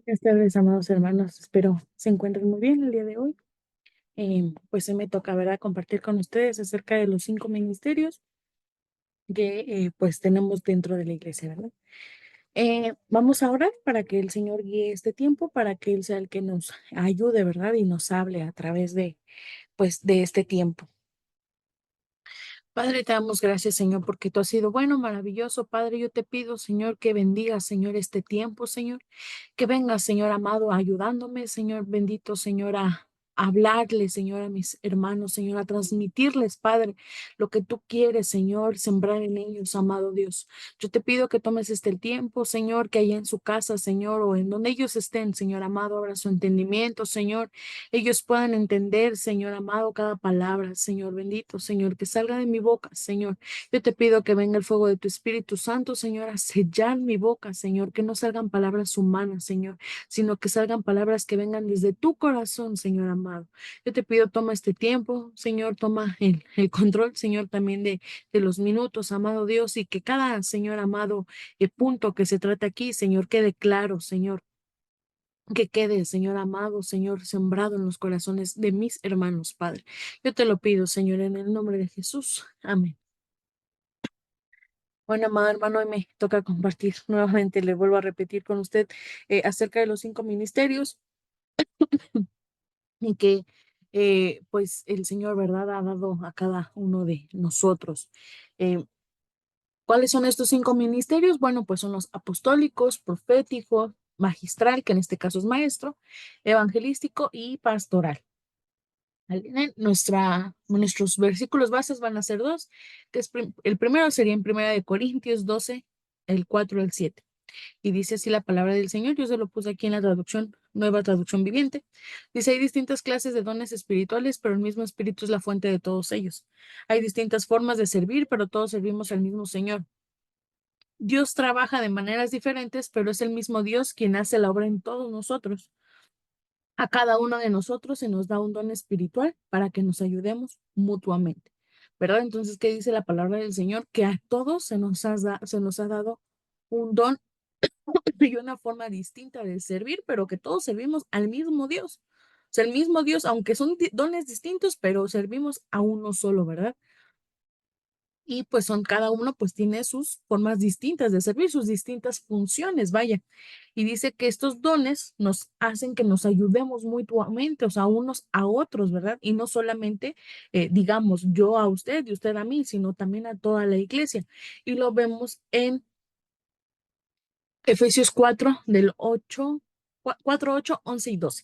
Buenas tardes, amados hermanos. Espero se encuentren muy bien el día de hoy. Pues se me toca, ¿verdad?, compartir con ustedes acerca de los 5 ministerios que pues tenemos dentro de la iglesia, ¿verdad? Vamos a orar para que el Señor guíe este tiempo, para que Él sea el que nos ayude, ¿verdad? Y nos hable a través de, pues, de este tiempo. Padre, te damos gracias, Señor, porque tú has sido bueno, maravilloso. Padre, yo te pido, Señor, que bendiga, Señor, este tiempo, Señor. Que venga, Señor amado, ayudándome, Señor bendito, Señor, a hablarle, Señor, a mis hermanos, Señor, a transmitirles, Padre, lo que tú quieres, Señor, sembrar en ellos, amado Dios. Yo te pido que tomes este el tiempo, Señor, que allá en su casa, Señor, o en donde ellos estén, Señor amado, abra su entendimiento, Señor, ellos puedan entender, Señor amado, cada palabra, Señor bendito, Señor, que salga de mi boca, Señor. Yo te pido que venga el fuego de tu Espíritu Santo, Señor, a sellar mi boca, Señor, que no salgan palabras humanas, Señor, sino que salgan palabras que vengan desde tu corazón, Señor amado. Yo te pido, toma este tiempo, Señor, toma el control, Señor, también de los minutos, amado Dios, y que cada, Señor amado, punto que se trata aquí, Señor, quede claro, Señor. Que quede, Señor amado, Señor, sembrado en los corazones de mis hermanos, Padre. Yo te lo pido, Señor, en el nombre de Jesús. Amén. Bueno, amado hermano, hoy me toca compartir nuevamente, le vuelvo a repetir con usted acerca de los 5 ministerios y que pues el Señor, ¿verdad?, ha dado a cada uno de nosotros. Eh, ¿Cuáles son estos 5 ministerios? Bueno, pues son los apostólicos, profético, magistral, que en este caso es maestro, evangelístico y pastoral. ¿Vale? Nuestros versículos bases van a ser dos, que es el primero sería en Primera de Corintios 12, el 4 al 7. Y dice así la palabra del Señor. Yo se lo puse aquí en la traducción, nueva traducción viviente. Dice, hay distintas clases de dones espirituales, pero el mismo espíritu es la fuente de todos ellos. Hay distintas formas de servir, pero todos servimos al mismo Señor. Dios trabaja de maneras diferentes, pero es el mismo Dios quien hace la obra en todos nosotros. A cada uno de nosotros se nos da un don espiritual para que nos ayudemos mutuamente. ¿Verdad? Entonces, ¿qué dice la palabra del Señor? Que a todos se nos ha dado un don y una forma distinta de servir, pero que todos servimos al mismo Dios. O sea, el mismo Dios, aunque son dones distintos, pero servimos a uno solo, ¿verdad? Y pues son cada uno pues tiene sus formas distintas de servir, sus distintas funciones, vaya. Y dice que estos dones nos hacen que nos ayudemos mutuamente, o sea, unos a otros, ¿verdad? Y no solamente, digamos, yo a usted y usted a mí, sino también a toda la iglesia. Y lo vemos en Efesios 4 del 8, 4, 8, 11 y 12.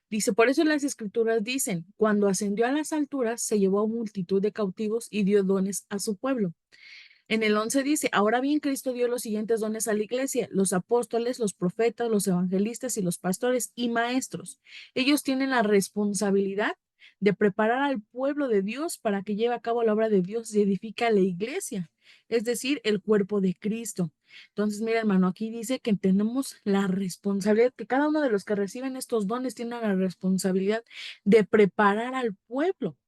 Dice, por eso las escrituras dicen, cuando ascendió a las alturas, se llevó a multitud de cautivos y dio dones a su pueblo. En el 11 dice, ahora bien, Cristo dio los siguientes dones a la iglesia, los apóstoles, los profetas, los evangelistas y los pastores y maestros. Ellos tienen la responsabilidad de preparar al pueblo de Dios para que lleve a cabo la obra de Dios y edifica la iglesia, es decir, el cuerpo de Cristo. Entonces, mira, hermano, aquí dice que tenemos la responsabilidad, que cada uno de los que reciben estos dones tiene la responsabilidad de preparar al pueblo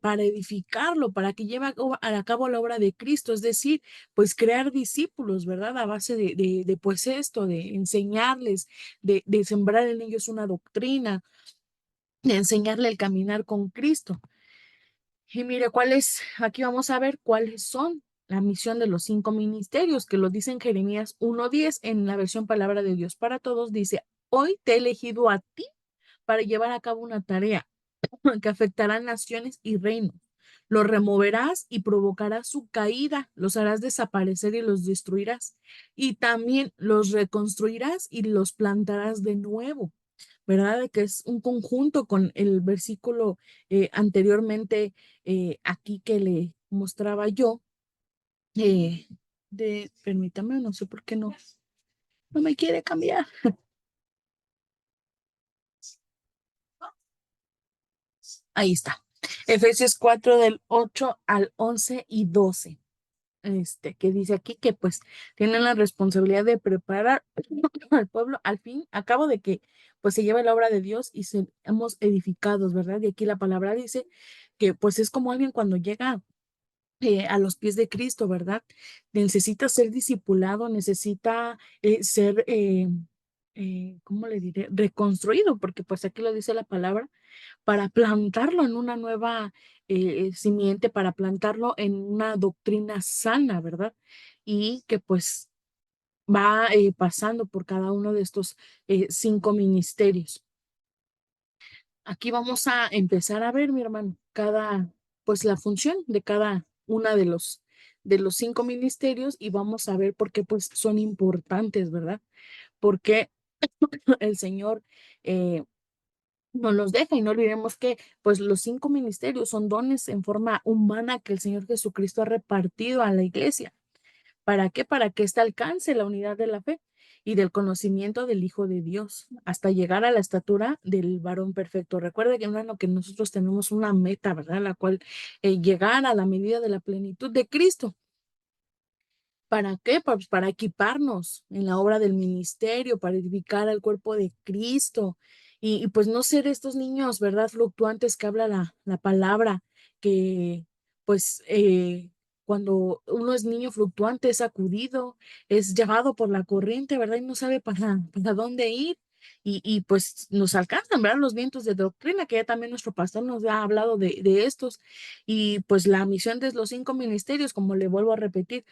para edificarlo, para que lleve a cabo la obra de Cristo, es decir, pues crear discípulos, ¿verdad? A base de pues esto, de enseñarles, de sembrar en ellos una doctrina, de enseñarle el caminar con Cristo. Y mire, aquí vamos a ver cuáles son la misión de los 5 ministerios, que lo dice en Jeremías 1:10, en la versión Palabra de Dios para Todos, dice, hoy te he elegido a ti para llevar a cabo una tarea que afectará naciones y reinos. Los removerás y provocarás su caída, los harás desaparecer y los destruirás. Y también los reconstruirás y los plantarás de nuevo. ¿Verdad? De que es un conjunto con el versículo anteriormente aquí que le mostraba yo. Permítame, no sé por qué no me quiere cambiar. Ahí está. Efesios 4 del 8 al 11 y 12. Que dice aquí que pues tienen la responsabilidad de preparar al pueblo al fin, a cabo de que pues se lleve la obra de Dios y seamos edificados, ¿verdad? Y aquí la palabra dice que pues es como alguien cuando llega a los pies de Cristo, ¿verdad? Necesita ser discipulado, necesita ser ¿cómo le diré? Reconstruido, porque pues aquí lo dice la palabra, para plantarlo en una nueva simiente, para plantarlo en una doctrina sana, ¿verdad? Y que pues va pasando por cada uno de estos 5 ministerios. Aquí vamos a empezar a ver, mi hermano, pues la función de cada una de los 5 ministerios y vamos a ver por qué pues son importantes, ¿verdad? Porque el Señor nos los deja y no olvidemos que pues los 5 ministerios son dones en forma humana que el Señor Jesucristo ha repartido a la iglesia. ¿Para qué? Para que ésta alcance la unidad de la fe y del conocimiento del Hijo de Dios, hasta llegar a la estatura del varón perfecto. Recuerda que, hermano, que nosotros tenemos una meta, ¿verdad? La cual llegar a la medida de la plenitud de Cristo. ¿Para qué? Pues para equiparnos en la obra del ministerio, para edificar al cuerpo de Cristo y pues no ser estos niños, ¿verdad? Fluctuantes que habla la palabra, que pues cuando uno es niño fluctuante es sacudido, es llevado por la corriente, ¿verdad? Y no sabe para dónde ir. Y pues nos alcanzan, ¿verdad? Los vientos de doctrina, que ya también nuestro pastor nos ha hablado de estos. Y pues la misión de los 5 ministerios, como le vuelvo a repetir,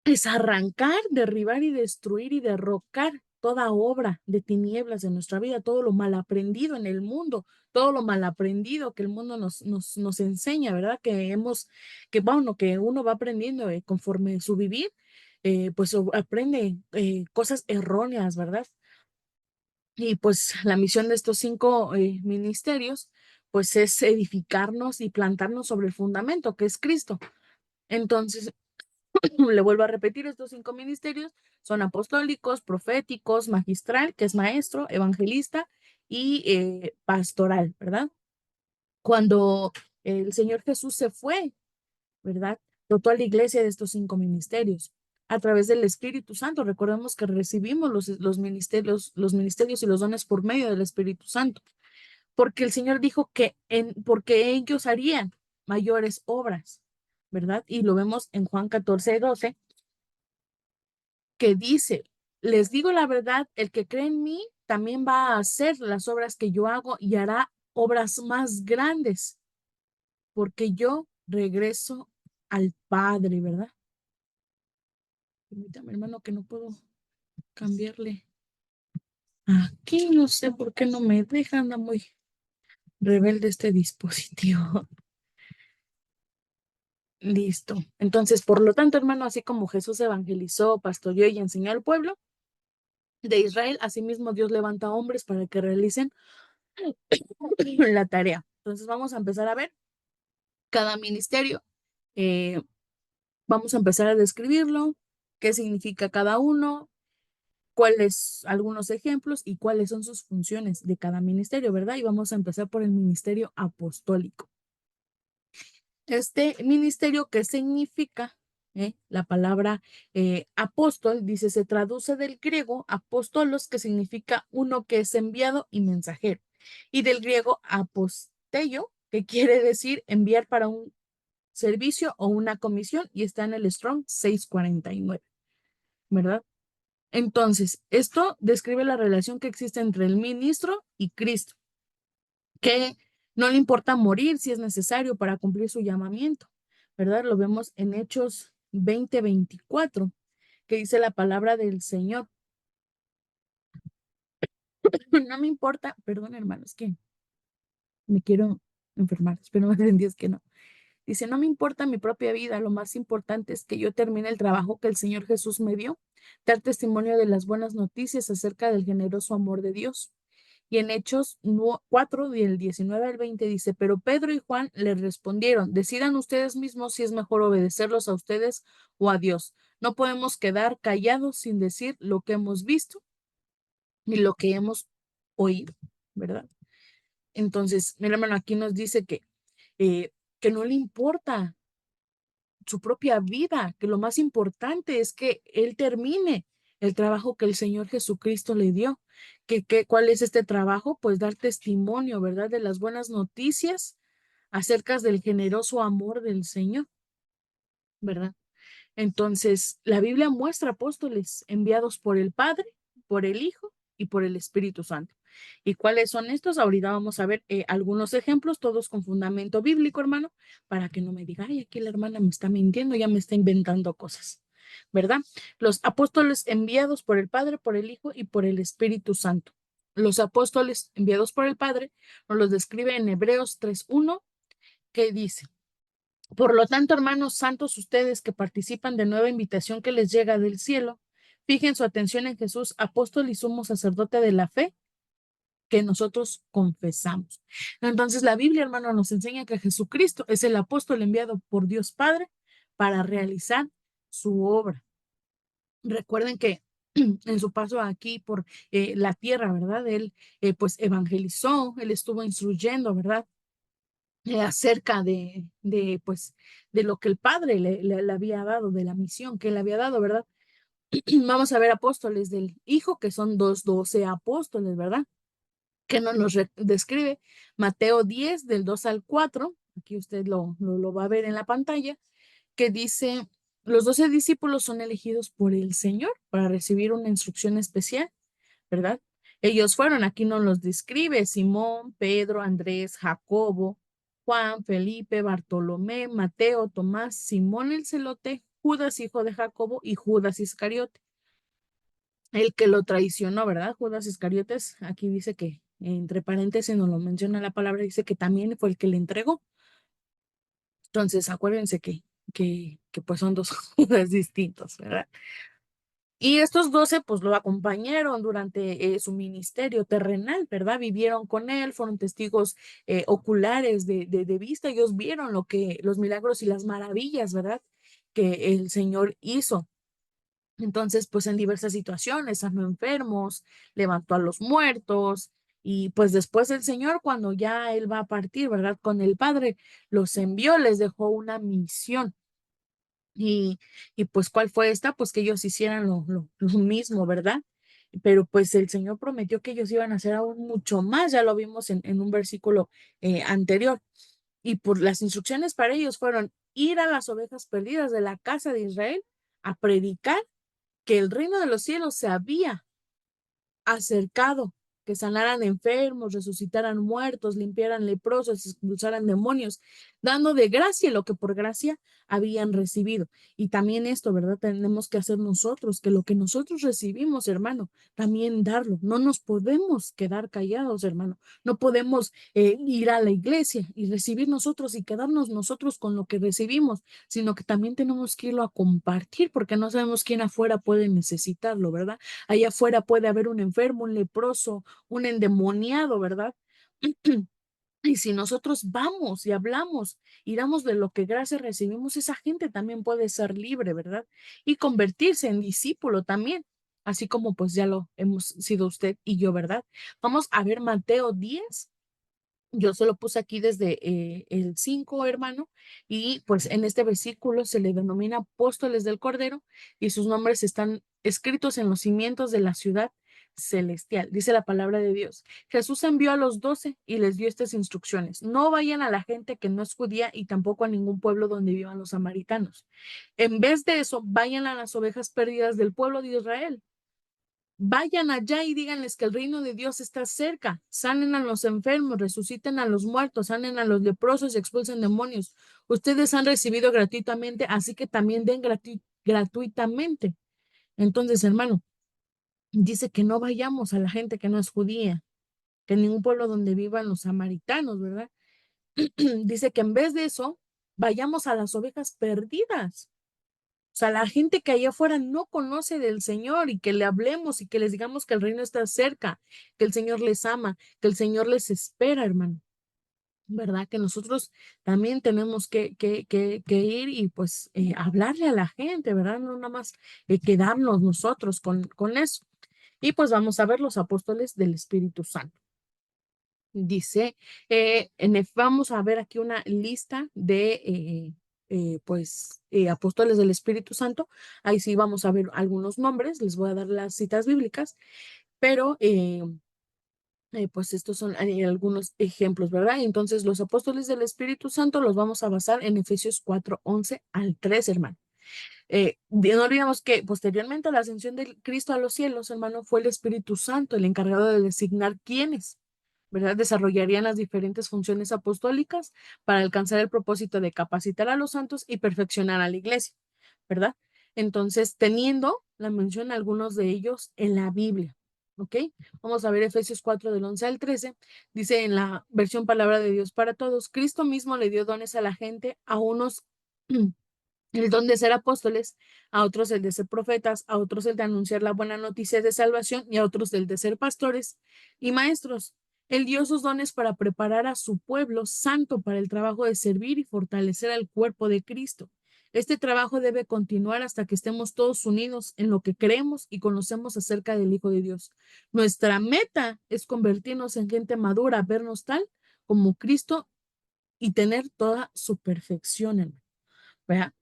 es arrancar, derribar y destruir y derrocar toda obra de tinieblas de nuestra vida, todo lo mal aprendido en el mundo, todo lo mal aprendido que el mundo nos enseña, ¿verdad? Bueno, que uno va aprendiendo conforme su vivir, pues aprende cosas erróneas, ¿verdad? Y pues la misión de estos 5 ministerios, pues es edificarnos y plantarnos sobre el fundamento que es Cristo. Entonces, le vuelvo a repetir, estos 5 ministerios son apostólicos, proféticos, magistral, que es maestro, evangelista y pastoral, ¿verdad? Cuando el Señor Jesús se fue, ¿verdad? Dotó a la iglesia de estos 5 ministerios. A través del Espíritu Santo, recordemos que recibimos los ministerios y los dones por medio del Espíritu Santo, porque el Señor dijo porque ellos harían mayores obras, ¿verdad? Y lo vemos en Juan 14:12 que dice, les digo la verdad, el que cree en mí también va a hacer las obras que yo hago y hará obras más grandes, porque yo regreso al Padre, ¿verdad? Permítame, hermano, que no puedo cambiarle. Aquí no sé por qué no me deja, anda muy rebelde este dispositivo. Listo. Entonces, por lo tanto, hermano, así como Jesús evangelizó, pastoreó y enseñó al pueblo de Israel, asimismo Dios levanta hombres para que realicen la tarea. Entonces vamos a empezar a ver cada ministerio. eh, Vamos a empezar a describirlo, qué significa cada uno, cuáles algunos ejemplos y cuáles son sus funciones de cada ministerio, ¿verdad? Y vamos a empezar por el ministerio apostólico. Este ministerio, ¿qué significa? La palabra apóstol, dice, se traduce del griego apóstolos, que significa uno que es enviado y mensajero, y del griego apostello, que quiere decir enviar para un servicio o una comisión, y está en el Strong 649, ¿verdad? Entonces, esto describe la relación que existe entre el ministro y Cristo, que no le importa morir si es necesario para cumplir su llamamiento, ¿verdad? Lo vemos en Hechos 20:24, que dice la palabra del Señor. No me importa, perdón, hermanos, que me quiero enfermar, espero en Dios que no. Dice, no me importa mi propia vida, lo más importante es que yo termine el trabajo que el Señor Jesús me dio, dar testimonio de las buenas noticias acerca del generoso amor de Dios. Y en Hechos 4, del 19 al 20 dice, pero Pedro y Juan le respondieron, decidan ustedes mismos si es mejor obedecerlos a ustedes o a Dios. No podemos quedar callados sin decir lo que hemos visto ni lo que hemos oído, ¿verdad? Entonces, mi hermano aquí nos dice que no le importa su propia vida, que lo más importante es que él termine el trabajo que el Señor Jesucristo le dio. ¿Cuál es este trabajo? Pues dar testimonio, ¿verdad? De las buenas noticias acerca del generoso amor del Señor, ¿verdad? Entonces, la Biblia muestra apóstoles enviados por el Padre, por el Hijo y por el Espíritu Santo. ¿Y cuáles son estos? Ahorita vamos a ver algunos ejemplos, todos con fundamento bíblico, hermano, para que no me diga, ay, aquí la hermana me está mintiendo, ya me está inventando cosas, ¿verdad? Los apóstoles enviados por el Padre, por el Hijo y por el Espíritu Santo. Los apóstoles enviados por el Padre nos los describe en Hebreos 3:1, que dice: por lo tanto, hermanos santos, ustedes que participan de nueva invitación que les llega del cielo, fijen su atención en Jesús, apóstol y sumo sacerdote de la fe que nosotros confesamos. Entonces, la Biblia, hermano, nos enseña que Jesucristo es el apóstol enviado por Dios Padre para realizar su obra. Recuerden que en su paso aquí por la tierra, ¿verdad? Él pues evangelizó, él estuvo instruyendo, ¿verdad? Acerca pues, de lo que el Padre le había dado, de la misión que él había dado, ¿verdad? Vamos a ver apóstoles del Hijo, que son 12 apóstoles, ¿verdad? Que nos describe Mateo 10, del 2 al 4. Aquí usted lo va a ver en la pantalla, que dice: los 12 discípulos son elegidos por el Señor para recibir una instrucción especial, ¿verdad? Ellos fueron, aquí nos los describe: Simón, Pedro, Andrés, Jacobo, Juan, Felipe, Bartolomé, Mateo, Tomás, Simón el celote, Judas, hijo de Jacobo, y Judas Iscariote, el que lo traicionó, ¿verdad? Judas Iscariotes, aquí dice que, entre paréntesis, nos lo menciona la palabra, dice que también fue el que le entregó. Entonces, acuérdense que pues son dos Judas distintos, ¿verdad? Y estos 12 pues lo acompañaron durante su ministerio terrenal, ¿verdad? Vivieron con él, fueron testigos oculares de vista. Ellos vieron los milagros y las maravillas, ¿verdad? Que el Señor hizo. Entonces, pues en diversas situaciones, sanó enfermos, levantó a los muertos. Y pues después el Señor, cuando ya él va a partir, ¿verdad? Con el Padre, los envió, les dejó una misión. Y pues, ¿cuál fue esta? Pues que ellos hicieran lo mismo, ¿verdad? Pero pues el Señor prometió que ellos iban a hacer aún mucho más, ya lo vimos en un versículo anterior. Y por las instrucciones para ellos fueron ir a las ovejas perdidas de la casa de Israel a predicar que el reino de los cielos se había acercado, que sanaran enfermos, resucitaran muertos, limpiaran leprosos, expulsaran demonios, dando de gracia lo que por gracia habían recibido. Y también esto, ¿verdad? Tenemos que hacer nosotros, que lo que nosotros recibimos, hermano, también darlo. No nos podemos quedar callados, hermano. No podemos ir a la iglesia y recibir nosotros y quedarnos nosotros con lo que recibimos, sino que también tenemos que irlo a compartir, porque no sabemos quién afuera puede necesitarlo, ¿verdad? Allá afuera puede haber un enfermo, un leproso, un endemoniado, ¿verdad? Y si nosotros vamos y hablamos y damos de lo que gracias recibimos, esa gente también puede ser libre, ¿verdad? Y convertirse en discípulo también, así como pues ya lo hemos sido usted y yo, ¿verdad? Vamos a ver Mateo 10. Yo se lo puse aquí desde el 5, hermano, y pues en este versículo se le denomina apóstoles del Cordero y sus nombres están escritos en los cimientos de la ciudad celestial, dice la palabra de Dios. Jesús envió a los 12 y les dio estas instrucciones: no vayan a la gente que no es judía y tampoco a ningún pueblo donde vivan los samaritanos. En vez de eso, vayan a las ovejas perdidas del pueblo de Israel. Vayan allá y díganles que el reino de Dios está cerca. Sanen a los enfermos, resuciten a los muertos, sanen a los leprosos y expulsen demonios. Ustedes han recibido gratuitamente, así que también den gratuitamente. Entonces, hermano, dice que no vayamos a la gente que no es judía, que en ningún pueblo donde vivan los samaritanos, ¿verdad? Dice que en vez de eso, vayamos a las ovejas perdidas. O sea, la gente que allá afuera no conoce del Señor y que le hablemos y que les digamos que el reino está cerca, que el Señor les ama, que el Señor les espera, hermano. ¿Verdad? Que nosotros también tenemos que ir y pues hablarle a la gente, ¿verdad? No nada más quedarnos nosotros con eso. Y pues vamos a ver los apóstoles del Espíritu Santo. Dice, vamos a ver aquí una lista de apóstoles del Espíritu Santo. Ahí sí vamos a ver algunos nombres, les voy a dar las citas bíblicas, pero pues estos son algunos ejemplos, ¿verdad? Entonces, los apóstoles del Espíritu Santo los vamos a basar en Efesios 4:11 al 3, hermano. No olvidemos que posteriormente a la ascensión de Cristo a los cielos, hermano, fue el Espíritu Santo el encargado de designar quiénes, ¿verdad? Desarrollarían las diferentes funciones apostólicas para alcanzar el propósito de capacitar a los santos y perfeccionar a la iglesia, ¿verdad? Entonces, teniendo la mención de algunos de ellos en la Biblia, ¿ok? Vamos a ver Efesios 4 del 11 al 13. Dice en la versión Palabra de Dios para Todos, Cristo mismo le dio dones a la gente, a unos el don de ser apóstoles, a otros el de ser profetas, a otros el de anunciar la buena noticia de salvación y a otros el de ser pastores y maestros. Él dio sus dones para preparar a su pueblo santo para el trabajo de servir y fortalecer al cuerpo de Cristo. Este trabajo debe continuar hasta que estemos todos unidos en lo que creemos y conocemos acerca del Hijo de Dios. Nuestra meta es convertirnos en gente madura, vernos tal como Cristo y tener toda su perfección, hermano. ¿Verdad?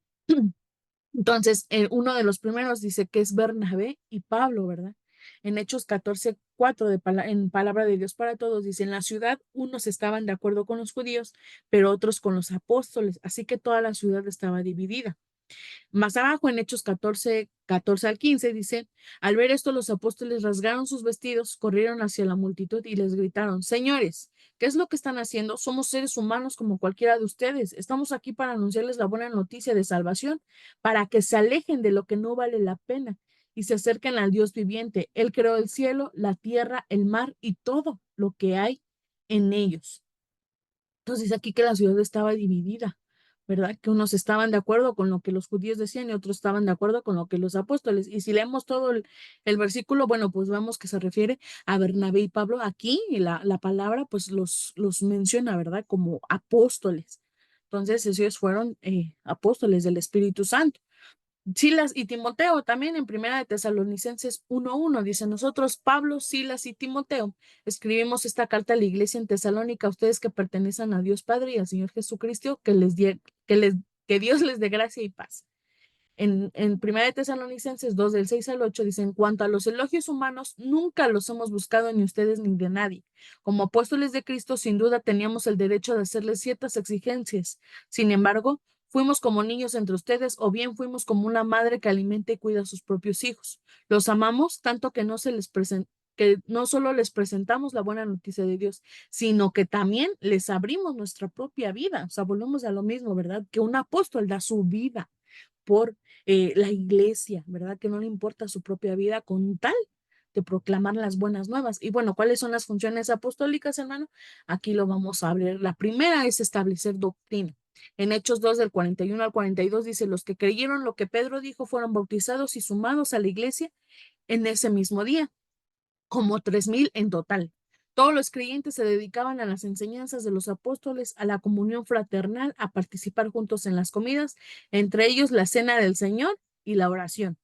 Entonces, uno de los primeros dice que es Bernabé y Pablo, ¿verdad? En Hechos 14:4 en Palabra de Dios para Todos, dice, en la ciudad unos estaban de acuerdo con los judíos, pero otros con los apóstoles, así que toda la ciudad estaba dividida. Más abajo, en Hechos 14 al 15, dice, al ver esto, los apóstoles rasgaron sus vestidos, corrieron hacia la multitud y les gritaron, señores, ¿qué es lo que están haciendo? Somos seres humanos como cualquiera de ustedes. Estamos aquí para anunciarles la buena noticia de salvación, para que se alejen de lo que no vale la pena y se acerquen al Dios viviente. Él creó el cielo, la tierra, el mar y todo lo que hay en ellos. Entonces aquí que la ciudad estaba dividida, ¿verdad? Que unos estaban de acuerdo con lo que los judíos decían y otros estaban de acuerdo con lo que los apóstoles. Y si leemos todo el versículo, bueno, pues vemos que se refiere a Bernabé y Pablo. Aquí y la palabra pues los menciona, ¿verdad? Como apóstoles. Entonces ellos fueron apóstoles del Espíritu Santo. Silas y Timoteo también en Primera de Tesalonicenses 1:1 dice, nosotros, Pablo, Silas y Timoteo, escribimos esta carta a la iglesia en Tesalónica, a ustedes que pertenecen a Dios Padre y al Señor Jesucristo, que Dios les dé gracia y paz. En Primera de Tesalonicenses 2 del 6 al 8 dice, en cuanto a los elogios humanos, nunca los hemos buscado ni ustedes ni de nadie. Como apóstoles de Cristo, sin duda teníamos el derecho de hacerles ciertas exigencias. Sin embargo, fuimos como niños entre ustedes o bien fuimos como una madre que alimenta y cuida a sus propios hijos. Los amamos tanto que que no solo les presentamos la buena noticia de Dios, sino que también les abrimos nuestra propia vida. O sea, volvemos a lo mismo, ¿verdad? Que un apóstol da su vida por la iglesia, ¿verdad? Que no le importa su propia vida con tal de proclamar las buenas nuevas. Y bueno, ¿cuáles son las funciones apostólicas, hermano? Aquí lo vamos a ver. La primera es establecer doctrina. En Hechos 2 del 41 al 42 dice, los que creyeron lo que Pedro dijo fueron bautizados y sumados a la iglesia en ese mismo día, como 3,000 en total. Todos los creyentes se dedicaban a las enseñanzas de los apóstoles, a la comunión fraternal, a participar juntos en las comidas, entre ellos la cena del Señor y la oración.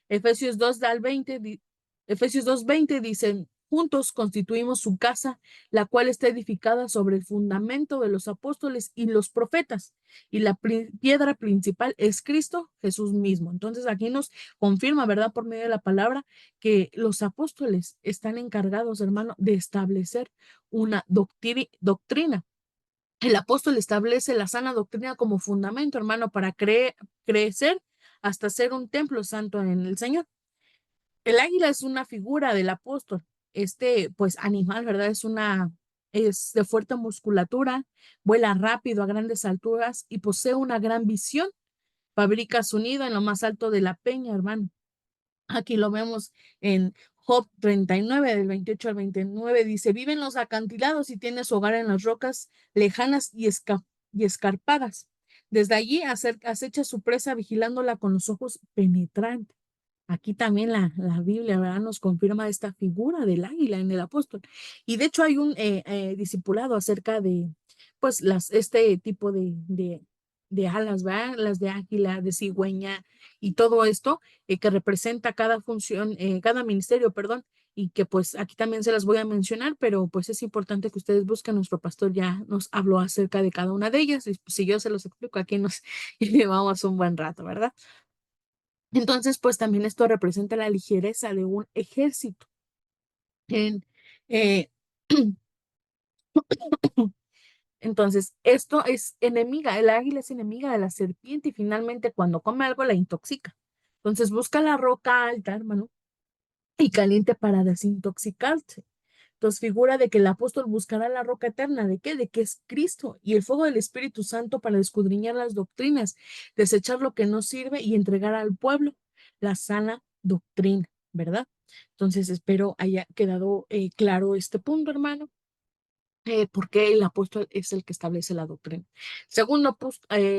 Efesios 2 al 20, Efesios 2:20 dicen, juntos constituimos su casa, la cual está edificada sobre el fundamento de los apóstoles y los profetas, y la piedra principal es Cristo Jesús mismo. Entonces aquí nos confirma, ¿verdad? Por medio de la palabra que los apóstoles están encargados, hermano, de establecer una doctrina. El apóstol establece la sana doctrina como fundamento, hermano, para crecer hasta ser un templo santo en el Señor. El águila es una figura del apóstol. Este, pues, animal, ¿verdad? Es de fuerte musculatura, vuela rápido a grandes alturas y posee una gran visión. Fabrica su nido en lo más alto de la peña, hermano. Aquí lo vemos en Job 39, del 28 al 29, dice, vive en los acantilados y tiene su hogar en las rocas lejanas y escarpadas. Desde allí acecha su presa vigilándola con los ojos penetrantes. Aquí también la Biblia, ¿verdad? Nos confirma esta figura del águila en el apóstol. Y de hecho hay un discipulado acerca de, pues, este tipo de alas, ¿verdad? Las de águila, de cigüeña y todo esto que representa cada función, cada ministerio, perdón, y que pues aquí también se las voy a mencionar, pero pues es importante que ustedes busquen. Nuestro pastor ya nos habló acerca de cada una de ellas, y pues, si yo se los explico, aquí nos llevamos un buen rato, ¿verdad? Entonces, pues también esto representa la ligereza de un ejército. En, eh, Entonces, esto es enemiga, el águila es enemiga de la serpiente y finalmente cuando come algo la intoxica. Entonces, busca la roca alta, hermano, y caliente para desintoxicarse. Entonces, figura de que el apóstol buscará la roca eterna. ¿De qué? De que es Cristo y el fuego del Espíritu Santo para escudriñar las doctrinas, desechar lo que no sirve y entregar al pueblo la sana doctrina, ¿verdad? Entonces, espero haya quedado claro este punto, hermano, porque el apóstol es el que establece la doctrina. Segundo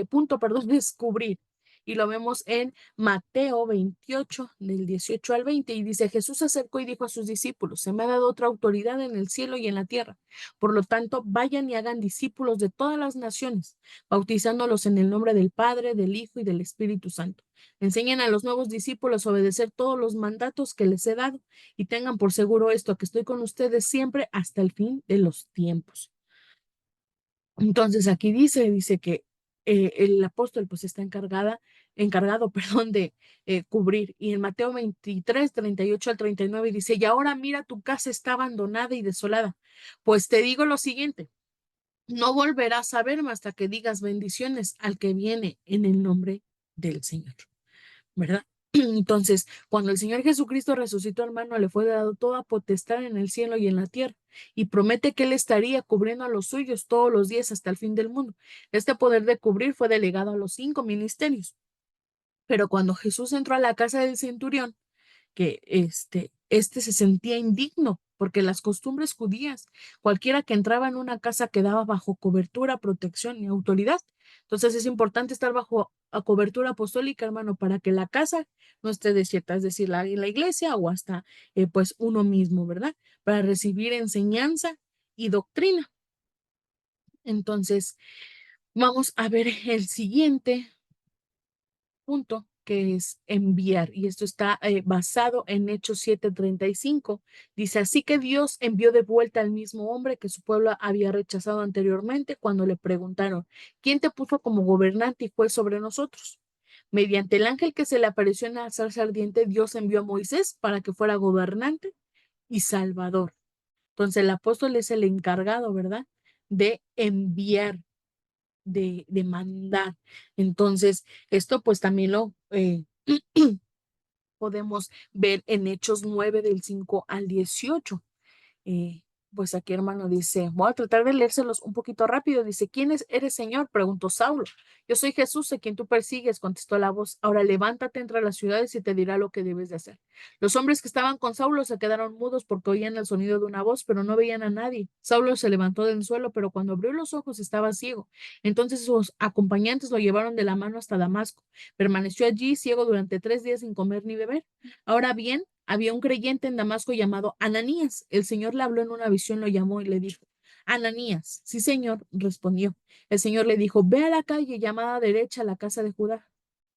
punto, perdón, descubrir. Y lo vemos en Mateo 28, del 18 al 20, y dice, Jesús se acercó y dijo a sus discípulos, se me ha dado otra autoridad en el cielo y en la tierra. Por lo tanto, vayan y hagan discípulos de todas las naciones, bautizándolos en el nombre del Padre, del Hijo y del Espíritu Santo. Enseñen a los nuevos discípulos a obedecer todos los mandatos que les he dado y tengan por seguro esto, que estoy con ustedes siempre hasta el fin de los tiempos. Entonces aquí dice que el apóstol pues está encargado, perdón, de cubrir. Y en Mateo 23, 38 al 39 dice, y ahora mira, tu casa está abandonada y desolada. Pues te digo lo siguiente, no volverás a verme hasta que digas bendiciones al que viene en el nombre del Señor. ¿Verdad? Entonces, cuando el Señor Jesucristo resucitó, hermano, le fue dado toda potestad en el cielo y en la tierra, y promete que Él estaría cubriendo a los suyos todos los días hasta el fin del mundo. Este poder de cubrir fue delegado a los 5 ministerios. Pero cuando Jesús entró a la casa del centurión, que este se sentía indigno porque las costumbres judías, cualquiera que entraba en una casa quedaba bajo cobertura, protección y autoridad. Entonces es importante estar bajo cobertura apostólica, hermano, para que la casa no esté desierta, es decir, la iglesia o hasta pues uno mismo, ¿verdad? Para recibir enseñanza y doctrina. Entonces, vamos a ver el siguiente punto, que es enviar. Y esto está basado en Hechos 7:35. Dice, así que Dios envió de vuelta al mismo hombre que su pueblo había rechazado anteriormente cuando le preguntaron, ¿quién te puso como gobernante y juez sobre nosotros? Mediante el ángel que se le apareció en la zarza ardiente, Dios envió a Moisés para que fuera gobernante y salvador. Entonces el apóstol es el encargado, ¿verdad? De enviar, de mandar. Entonces, esto pues también lo podemos ver en Hechos 9 del 5 al 18. Eh, pues aquí, hermano, dice, voy a tratar de leérselos un poquito rápido. Dice, ¿eres, Señor? Preguntó Saulo. Yo soy Jesús, a quien tú persigues, contestó la voz. Ahora levántate entre las ciudades y te dirá lo que debes de hacer. Los hombres que estaban con Saulo se quedaron mudos porque oían el sonido de una voz, pero no veían a nadie. Saulo se levantó del suelo, pero cuando abrió los ojos estaba ciego. Entonces sus acompañantes lo llevaron de la mano hasta Damasco. Permaneció allí ciego durante 3 días sin comer ni beber. Ahora bien, había un creyente en Damasco llamado Ananías. El Señor le habló en una visión, lo llamó y le dijo, Ananías, sí, Señor, respondió. El Señor le dijo, ve a la calle llamada derecha a la casa de Judá.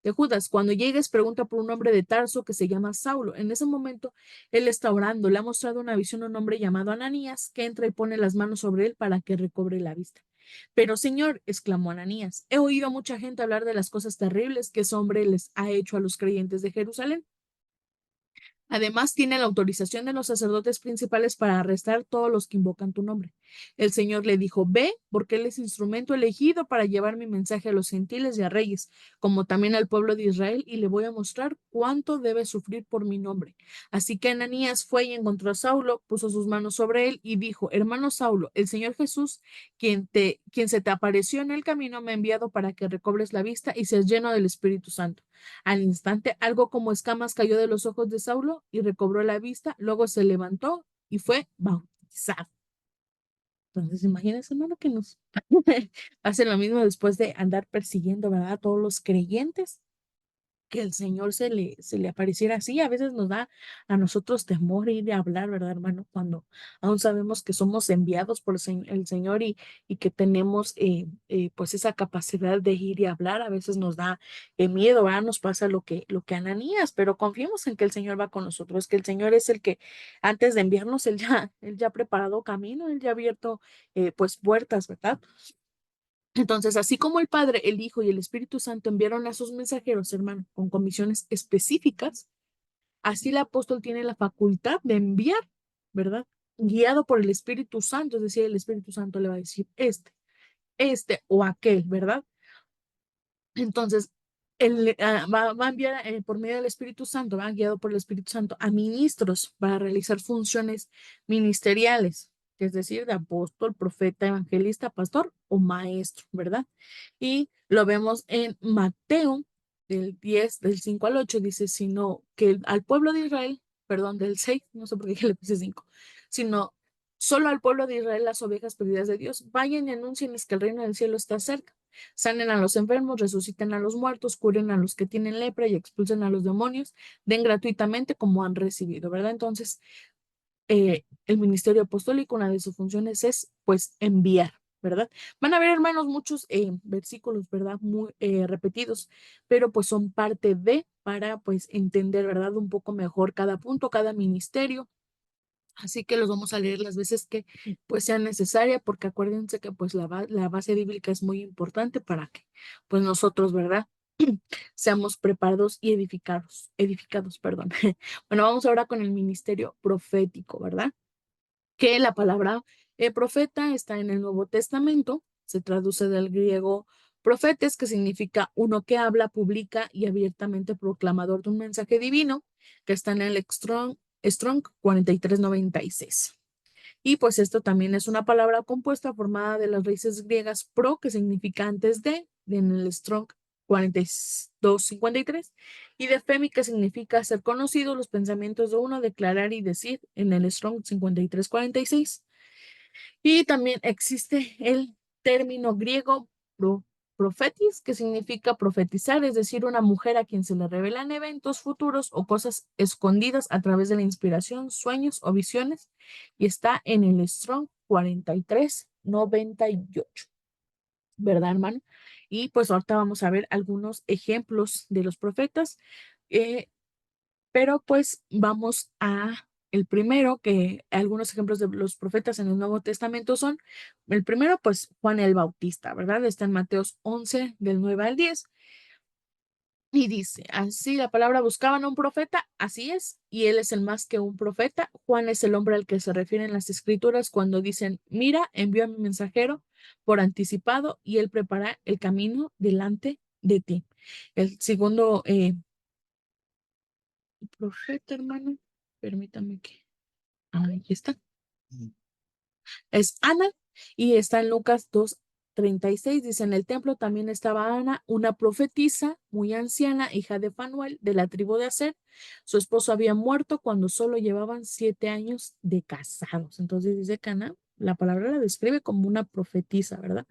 De Judas, cuando llegues, pregunta por un hombre de Tarso que se llama Saulo. En ese momento, él está orando. Le ha mostrado una visión a un hombre llamado Ananías, que entra y pone las manos sobre él para que recobre la vista. Pero, Señor, exclamó Ananías, he oído a mucha gente hablar de las cosas terribles que ese hombre les ha hecho a los creyentes de Jerusalén. Además, tiene la autorización de los sacerdotes principales para arrestar todos los que invocan tu nombre. El Señor le dijo, ve, porque él es instrumento elegido para llevar mi mensaje a los gentiles y a reyes, como también al pueblo de Israel, y le voy a mostrar cuánto debe sufrir por mi nombre. Así que Ananías fue y encontró a Saulo, puso sus manos sobre él y dijo, hermano Saulo, el Señor Jesús, quien se te apareció en el camino, me ha enviado para que recobres la vista y seas lleno del Espíritu Santo. Al instante, algo como escamas cayó de los ojos de Saulo y recobró la vista, luego se levantó y fue bautizado. Entonces, imagínense, hermano, que nos hace lo mismo después de andar persiguiendo, ¿verdad? A todos los creyentes, que el Señor se le apareciera así. A veces nos da a nosotros temor ir a hablar, ¿verdad, hermano? Cuando aún sabemos que somos enviados por el Señor y que tenemos pues esa capacidad de ir y hablar, a veces nos da miedo, ¿verdad? Nos pasa lo que a Ananías, pero confiemos en que el Señor va con nosotros, que el Señor es el que antes de enviarnos, Él ya ha preparado camino, Él ya ha abierto pues puertas, ¿verdad? Entonces, así como el Padre, el Hijo y el Espíritu Santo enviaron a sus mensajeros, hermano, con comisiones específicas, así el apóstol tiene la facultad de enviar, ¿verdad? Guiado por el Espíritu Santo, es decir, el Espíritu Santo le va a decir, este o aquel, ¿verdad? Entonces, va a enviar por medio del Espíritu Santo, va guiado por el Espíritu Santo a ministros para realizar funciones ministeriales, que es decir, de apóstol, profeta, evangelista, pastor o maestro, ¿verdad? Y lo vemos en Mateo del 10, del 5 al 8, dice, sino que al pueblo de Israel, perdón, del 6, no sé por qué le puse 5, sino solo al pueblo de Israel las ovejas perdidas de Dios, vayan y anuncien que el reino del cielo está cerca. Sanen a los enfermos, resuciten a los muertos, curen a los que tienen lepra y expulsen a los demonios, den gratuitamente como han recibido, ¿verdad? Entonces, el ministerio apostólico, una de sus funciones es, pues, enviar, ¿verdad? Van a ver, hermanos, muchos versículos, ¿verdad? Muy repetidos, pero pues son parte de, para, pues, entender, ¿verdad? Un poco mejor cada punto, cada ministerio. Así que los vamos a leer las veces que pues sea necesaria, porque acuérdense que pues la base bíblica es muy importante para que pues nosotros, ¿verdad? Seamos preparados y edificados, perdón. Bueno, vamos ahora con el ministerio profético, ¿verdad? Que la palabra profeta está en el Nuevo Testamento, se traduce del griego profetes, que significa uno que habla, publica y abiertamente proclamador de un mensaje divino, que está en el Strong 4396. Y pues esto también es una palabra compuesta formada de las raíces griegas pro, que significa antes de en el Strong 4253, y de femi, que significa hacer conocidos los pensamientos de uno, declarar y decir, en el Strong 5346. Y también existe el término griego profetis, que significa profetizar, es decir, una mujer a quien se le revelan eventos futuros o cosas escondidas a través de la inspiración, sueños o visiones, y está en el Strong 4398, ¿verdad, hermano? Y pues ahorita vamos a ver algunos ejemplos de los profetas. eh, pero pues vamos a el primero, que algunos ejemplos de los profetas en el Nuevo Testamento son, el primero, pues Juan el Bautista, ¿verdad? Está en Mateos 11, del 9 al 10. Y dice, así la palabra buscaban a un profeta, así es, y él es el más que un profeta. Juan es el hombre al que se refieren las escrituras cuando dicen, mira, envío a mi mensajero por anticipado y él prepara el camino delante de ti. El segundo profeta, hermano, permítame que... Ahí está. Es Ana, y está en Lucas 2:36. Dice, en el templo también estaba Ana, una profetisa muy anciana, hija de Fanuel, de la tribu de Aser. Su esposo había muerto cuando solo llevaban 7 años de casados. Entonces dice que Ana, la palabra la describe como una profetisa, ¿verdad?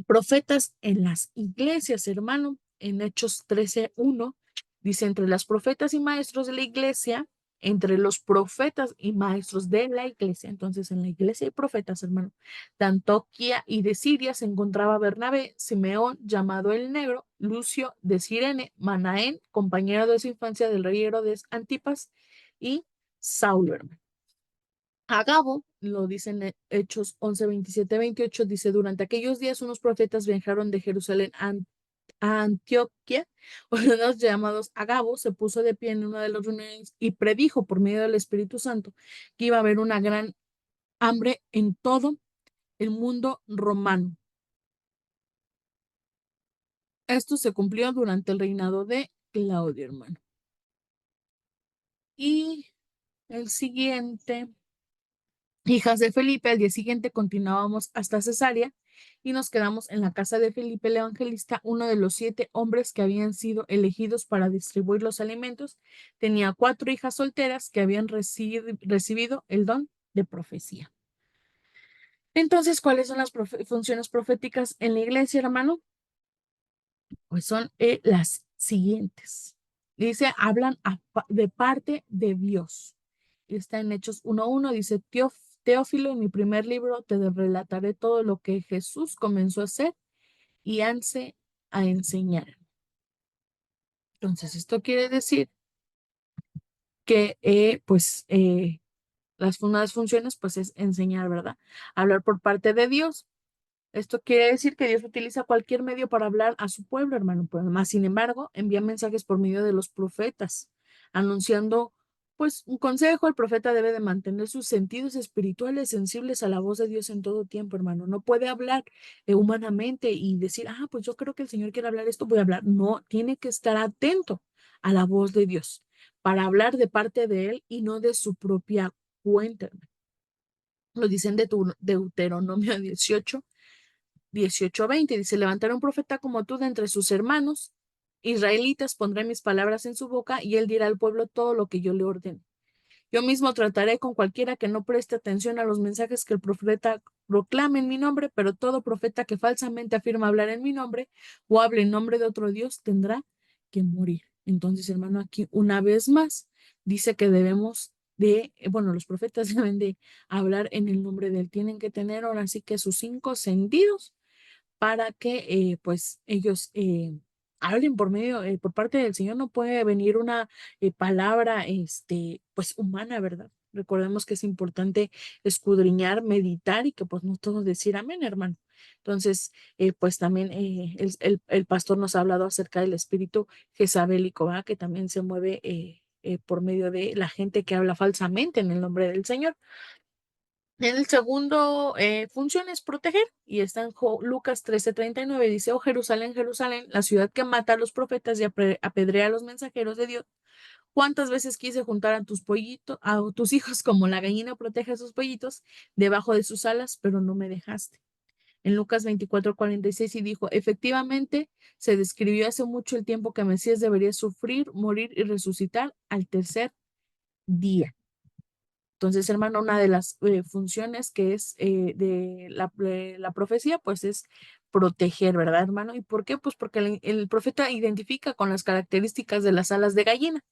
Profetas en las iglesias, hermano, en Hechos 13:1, dice, entre las profetas y maestros de la iglesia, entre los profetas y maestros de la iglesia. Entonces, en la iglesia hay profetas, hermano. De Antioquía y de Siria se encontraba Bernabé, Simeón, llamado el Negro, Lucio de Cirene, Manaén, compañero de su infancia del rey Herodes Antipas, y Saulo, hermano. Agabo, lo dice en Hechos 11, 27, 28, dice, durante aquellos días unos profetas viajaron de Jerusalén a Antioquia, unos llamados Agabo se puso de pie en una de las reuniones y predijo por medio del Espíritu Santo que iba a haber una gran hambre en todo el mundo romano. Esto se cumplió durante el reinado de Claudio, hermano. Y el siguiente, hijas de Felipe, al día siguiente continuábamos hasta Cesarea y nos quedamos en la casa de Felipe el evangelista, uno de los 7 hombres que habían sido elegidos para distribuir los alimentos. Tenía 4 hijas solteras que habían recibido el don de profecía. Entonces, ¿cuáles son las funciones proféticas en la iglesia, hermano? Pues son las siguientes. Dice, hablan de parte de Dios. Está en Hechos 1:1, dice, Teófilo, en mi primer libro te relataré todo lo que Jesús comenzó a hacer y hace a enseñar. Entonces, esto quiere decir que, las funciones, pues, es enseñar, ¿verdad? Hablar por parte de Dios. Esto quiere decir que Dios utiliza cualquier medio para hablar a su pueblo, hermano. Pues, más sin embargo, envía mensajes por medio de los profetas, anunciando Pues un consejo, el profeta debe de mantener sus sentidos espirituales sensibles a la voz de Dios en todo tiempo, hermano. No puede hablar humanamente y decir, pues yo creo que el Señor quiere hablar esto, voy a hablar. No, tiene que estar atento a la voz de Dios para hablar de parte de Él y no de su propia cuenta, hermano. Lo dicen de Deuteronomio 18:20. Dice, levantaré un profeta como tú de entre sus hermanos israelitas, pondré mis palabras en su boca y él dirá al pueblo todo lo que yo le ordene. Yo mismo trataré con cualquiera que no preste atención a los mensajes que el profeta proclame en mi nombre, pero todo profeta que falsamente afirma hablar en mi nombre o hable en nombre de otro Dios tendrá que morir. Entonces, hermano, aquí una vez más dice que debemos bueno, los profetas deben de hablar en el nombre de él. Tienen que tener ahora sí que sus 5 sentidos para que pues ellos hablen por medio, por parte del Señor. No puede venir una palabra pues humana, ¿verdad? Recordemos que es importante escudriñar, meditar y que pues no todos decir amén, hermano. Entonces, pues también el pastor nos ha hablado acerca del espíritu jezabelico, ¿verdad? Que también se mueve por medio de la gente que habla falsamente en el nombre del Señor. En el segundo función es proteger y está en Lucas 13:39. Dice, oh Jerusalén, Jerusalén, la ciudad que mata a los profetas y apedrea a los mensajeros de Dios. ¿Cuántas veces quise juntar a tus pollitos, a tus hijos como la gallina protege a sus pollitos debajo de sus alas, pero no me dejaste? En Lucas 24:46 y dijo, efectivamente, se describió hace mucho el tiempo que Mesías debería sufrir, morir y resucitar al tercer día. Entonces, hermano, una de las funciones que es de la profecía, pues es proteger, ¿verdad, hermano? ¿Y por qué? Pues porque el profeta identifica con las características de las alas de gallina,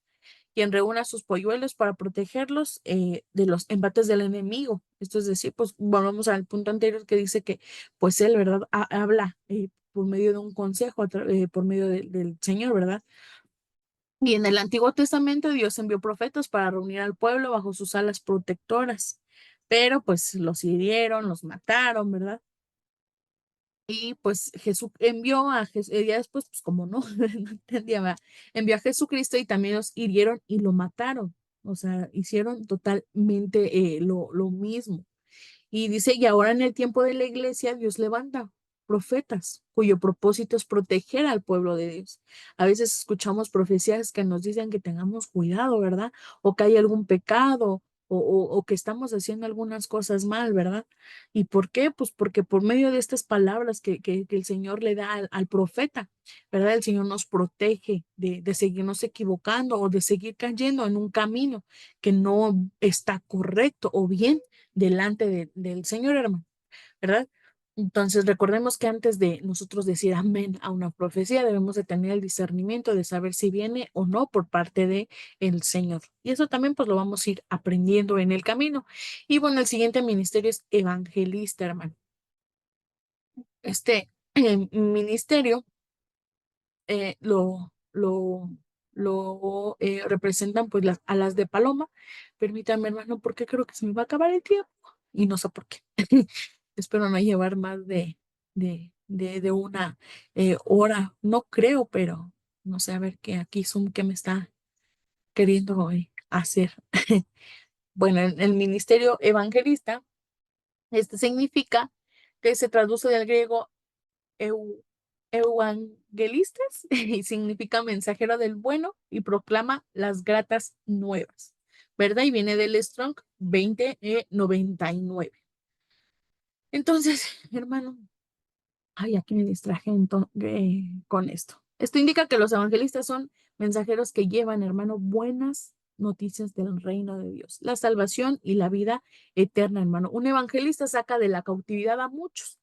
quien reúne a sus polluelos para protegerlos de los embates del enemigo. Esto es decir, pues volvemos al punto anterior que dice que, pues él, ¿verdad? Habla por medio de un consejo, por medio del Señor, ¿verdad? Y en el Antiguo Testamento Dios envió profetas para reunir al pueblo bajo sus alas protectoras, pero pues los hirieron, los mataron, ¿verdad? Y pues Jesús envió a Jesús, ya después, pues como no, no entendía, ¿verdad? Envió a Jesucristo y también los hirieron y lo mataron. O sea, hicieron totalmente lo mismo. Y dice, y ahora en el tiempo de la iglesia, Dios levanta profetas cuyo propósito es proteger al pueblo de Dios. A veces escuchamos profecías que nos dicen que tengamos cuidado, ¿verdad? O que hay algún pecado o que estamos haciendo algunas cosas mal, ¿verdad? ¿Y por qué? Pues porque por medio de estas palabras que el Señor le da al profeta, ¿verdad? El Señor nos protege de seguirnos equivocando o de seguir cayendo en un camino que no está correcto o bien delante del Señor, hermano, ¿verdad? Entonces, recordemos que antes de nosotros decir amén a una profecía, debemos de tener el discernimiento de saber si viene o no por parte de el Señor. Y eso también pues lo vamos a ir aprendiendo en el camino. Y bueno, el siguiente ministerio es evangelista, hermano. Este ministerio eh, lo, lo, lo representan pues las alas de paloma. Permítame, hermano, porque creo que se me va a acabar el tiempo y no sé por qué. Espero no llevar más de una hora. No creo, pero no sé, a ver qué aquí Zoom que me está queriendo hacer. Bueno, el ministerio evangelista, este significa que se traduce del griego eu- evangelistas y significa mensajero del bueno y proclama las gratas nuevas, ¿verdad? Y viene del Strong 2099. Entonces, hermano, ay, aquí me distraje con esto. Esto indica que los evangelistas son mensajeros que llevan, hermano, buenas noticias del reino de Dios, la salvación y la vida eterna, hermano. Un evangelista saca de la cautividad a muchos,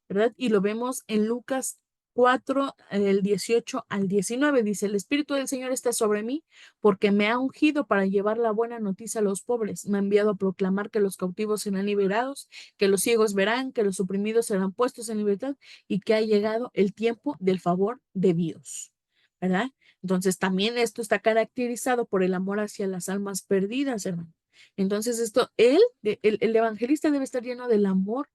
¿verdad? Y lo vemos en Lucas 4, del 18 al 19. Dice, el Espíritu del Señor está sobre mí porque me ha ungido para llevar la buena noticia a los pobres. Me ha enviado a proclamar que los cautivos serán liberados, que los ciegos verán, que los oprimidos serán puestos en libertad y que ha llegado el tiempo del favor de Dios, ¿verdad? Entonces también esto está caracterizado por el amor hacia las almas perdidas, hermano. Entonces esto, el evangelista debe estar lleno del amor,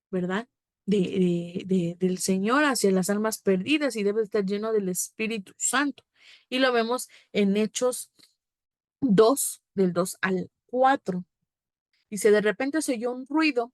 ¿verdad? Del Señor hacia las almas perdidas y debe estar lleno del Espíritu Santo. Y lo vemos en Hechos 2 del 2 al 4. Dice, de repente se oyó un ruido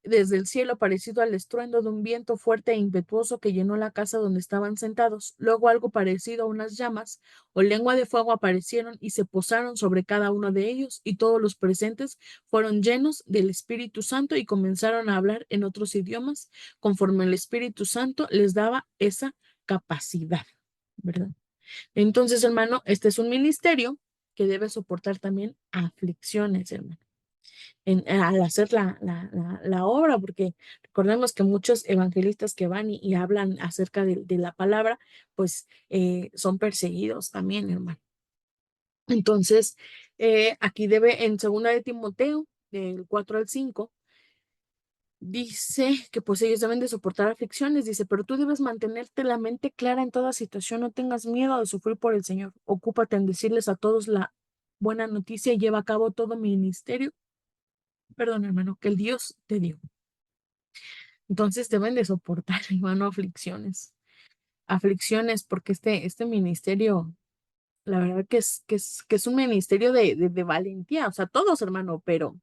desde el cielo parecido al estruendo de un viento fuerte e impetuoso que llenó la casa donde estaban sentados. Luego algo parecido a unas llamas o lengua de fuego aparecieron y se posaron sobre cada uno de ellos, y todos los presentes fueron llenos del Espíritu Santo y comenzaron a hablar en otros idiomas conforme el Espíritu Santo les daba esa capacidad, ¿verdad? Entonces, hermano, este es un ministerio que debe soportar también aflicciones, hermano, al hacer la obra, porque recordemos que muchos evangelistas que van y hablan acerca de la palabra, pues son perseguidos también, hermano. Entonces, aquí debe, en segunda de Timoteo, del 4 al 5, dice que pues ellos deben de soportar aflicciones, dice, pero tú debes mantenerte la mente clara en toda situación, no tengas miedo de sufrir por el Señor, ocúpate en decirles a todos la buena noticia y lleva a cabo todo ministerio, perdón, hermano, que el Dios te dio. Entonces deben de soportar, hermano, aflicciones. Aflicciones, porque este ministerio, la verdad que es un ministerio de valentía, o sea, todos, hermano, pero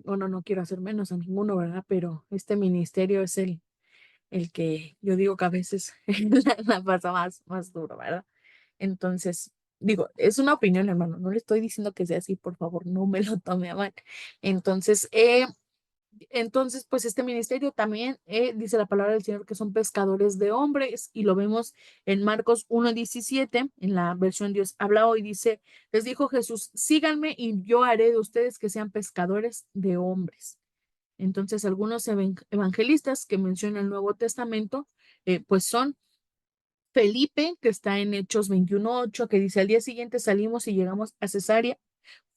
bueno, no quiero hacer menos a ninguno, ¿verdad? Pero este ministerio es el que yo digo que a veces la pasa más duro, ¿verdad? Entonces, digo, es una opinión, hermano, no le estoy diciendo que sea así, por favor, no me lo tome a mal. Entonces, pues este ministerio también dice la palabra del Señor que son pescadores de hombres, y lo vemos en Marcos 1:17, en la versión Dios habla hoy, dice, les dijo Jesús, síganme y yo haré de ustedes que sean pescadores de hombres. Entonces, algunos evangelistas que menciona el Nuevo Testamento, pues son Felipe, que está en Hechos 21:8, que dice, al día siguiente salimos y llegamos a Cesarea.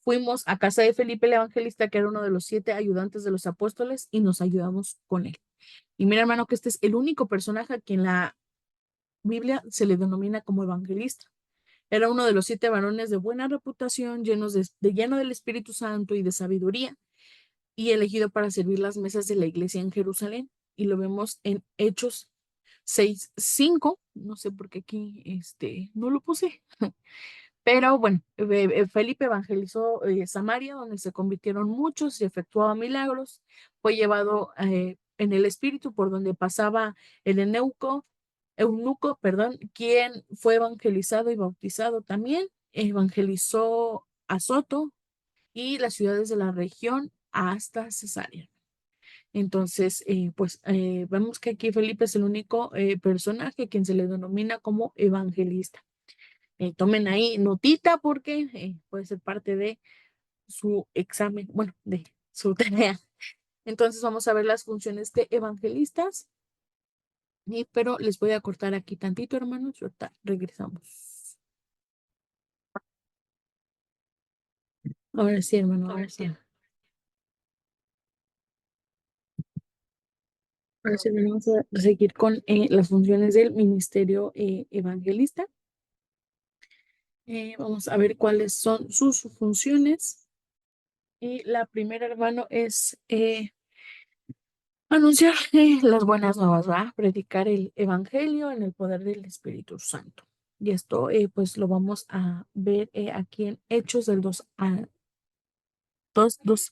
Fuimos a casa de Felipe el evangelista, que era uno de los 7 ayudantes de los apóstoles, y nos ayudamos con él. Y mira, hermano, que este es el único personaje a quien la Biblia se le denomina como evangelista. Era uno de los 7 varones de buena reputación, lleno del Espíritu Santo y de sabiduría, y elegido para servir las mesas de la iglesia en Jerusalén. Y lo vemos en Hechos 6:5. No sé por qué aquí no lo puse. Pero bueno, Felipe evangelizó Samaria, donde se convirtieron muchos y efectuaba milagros. Fue llevado en el espíritu por donde pasaba el eunuco, perdón, quien fue evangelizado y bautizado también. Evangelizó Azoto y las ciudades de la región hasta Cesarea. Entonces, pues vemos que aquí Felipe es el único personaje quien se le denomina como evangelista. Tomen ahí notita porque puede ser parte de su examen, bueno, de su tarea. Entonces vamos a ver las funciones de evangelistas, pero les voy a cortar aquí tantito, hermanos, y ahorita regresamos. Ahora sí, hermano, ahora sí. Ahora sí, vamos a seguir con las funciones del ministerio evangelista. Vamos a ver cuáles son sus funciones. Y la primera, hermano, es anunciar las buenas nuevas, ¿va? Predicar el evangelio en el poder del Espíritu Santo. Y esto, pues, lo vamos a ver aquí en Hechos del 2 a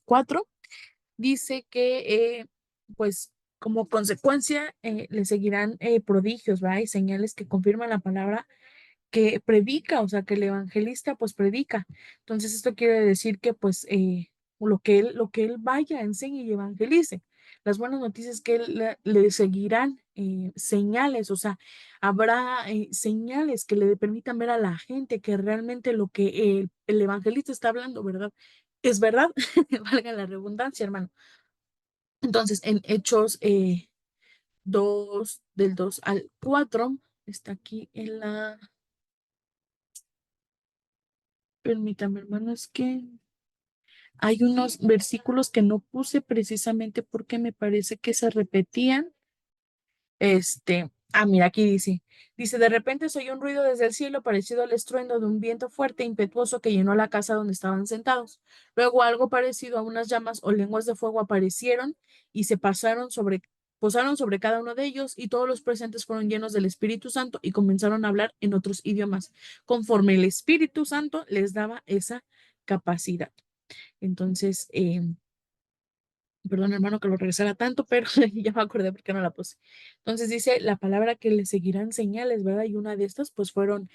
4. Dice que, pues, como consecuencia, le seguirán prodigios, ¿va? Y señales que confirman la palabra que predica, o sea, que el evangelista pues predica. Entonces esto quiere decir que pues lo que él vaya, enseñe y evangelice. Las buenas noticias que él le seguirán señales, o sea, habrá señales que le permitan ver a la gente que realmente lo que el evangelista está hablando, ¿verdad? Es verdad, valga la redundancia, hermano. Entonces, en Hechos 2, del 2 al 4, está aquí en la. Permítame, hermano, es que hay unos versículos que no puse precisamente porque me parece que se repetían. Mira, aquí dice, de repente se oyó un ruido desde el cielo parecido al estruendo de un viento fuerte e impetuoso que llenó la casa donde estaban sentados. Luego algo parecido a unas llamas o lenguas de fuego aparecieron y se posaron sobre cada uno de ellos, y todos los presentes fueron llenos del Espíritu Santo y comenzaron a hablar en otros idiomas, conforme el Espíritu Santo les daba esa capacidad. Entonces, perdón, hermano, que lo regresara tanto, pero ya me acordé porque no la puse. Entonces dice la palabra que le seguirán señales, ¿verdad? Y una de estas, pues fueron,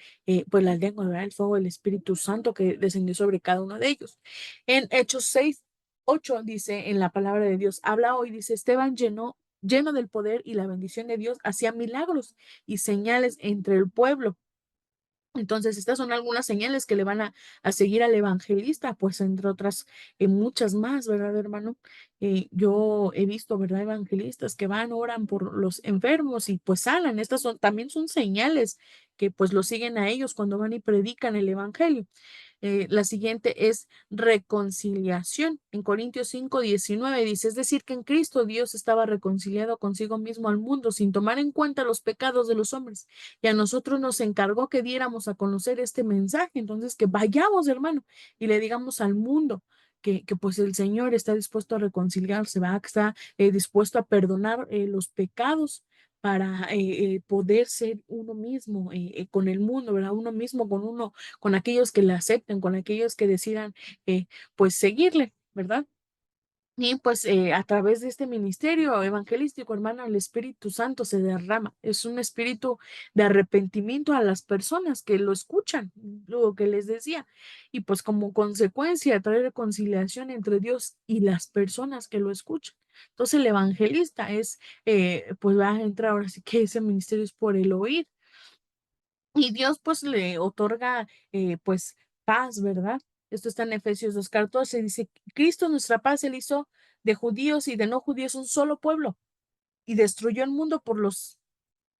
pues las lenguas, ¿verdad? El fuego del Espíritu Santo que descendió sobre cada uno de ellos. En Hechos 6:8 dice en la palabra de Dios, habla hoy, dice, Esteban lleno del poder y la bendición de Dios, hacía milagros y señales entre el pueblo. Entonces, estas son algunas señales que le van a seguir al evangelista, pues entre otras, muchas más, ¿verdad, hermano? Yo he visto, ¿verdad? Evangelistas que van, oran por los enfermos y pues sanan. Estas son, también son señales que pues lo siguen a ellos cuando van y predican el evangelio. La siguiente es reconciliación. En Corintios 5:19 dice, es decir, que en Cristo Dios estaba reconciliado consigo mismo al mundo sin tomar en cuenta los pecados de los hombres. Y a nosotros nos encargó que diéramos a conocer este mensaje. Entonces, que vayamos, hermano, y le digamos al mundo. Que pues el Señor está dispuesto a reconciliarse, ¿va? Que está dispuesto a perdonar los pecados para poder ser uno mismo con el mundo, ¿verdad? Uno mismo con uno, con aquellos que le acepten, con aquellos que decidan, pues, seguirle, ¿verdad? Y pues a través de este ministerio evangelístico, hermano, el Espíritu Santo se derrama. Es un espíritu de arrepentimiento a las personas que lo escuchan, lo que les decía. Y pues como consecuencia trae reconciliación entre Dios y las personas que lo escuchan. Entonces el evangelista es, pues va a entrar ahora sí que ese ministerio es por el oír. Y Dios pues le otorga pues paz, ¿verdad? Esto está en Efesios 2:14, dice, Cristo nuestra paz, él hizo de judíos y de no judíos un solo pueblo y destruyó el mundo por los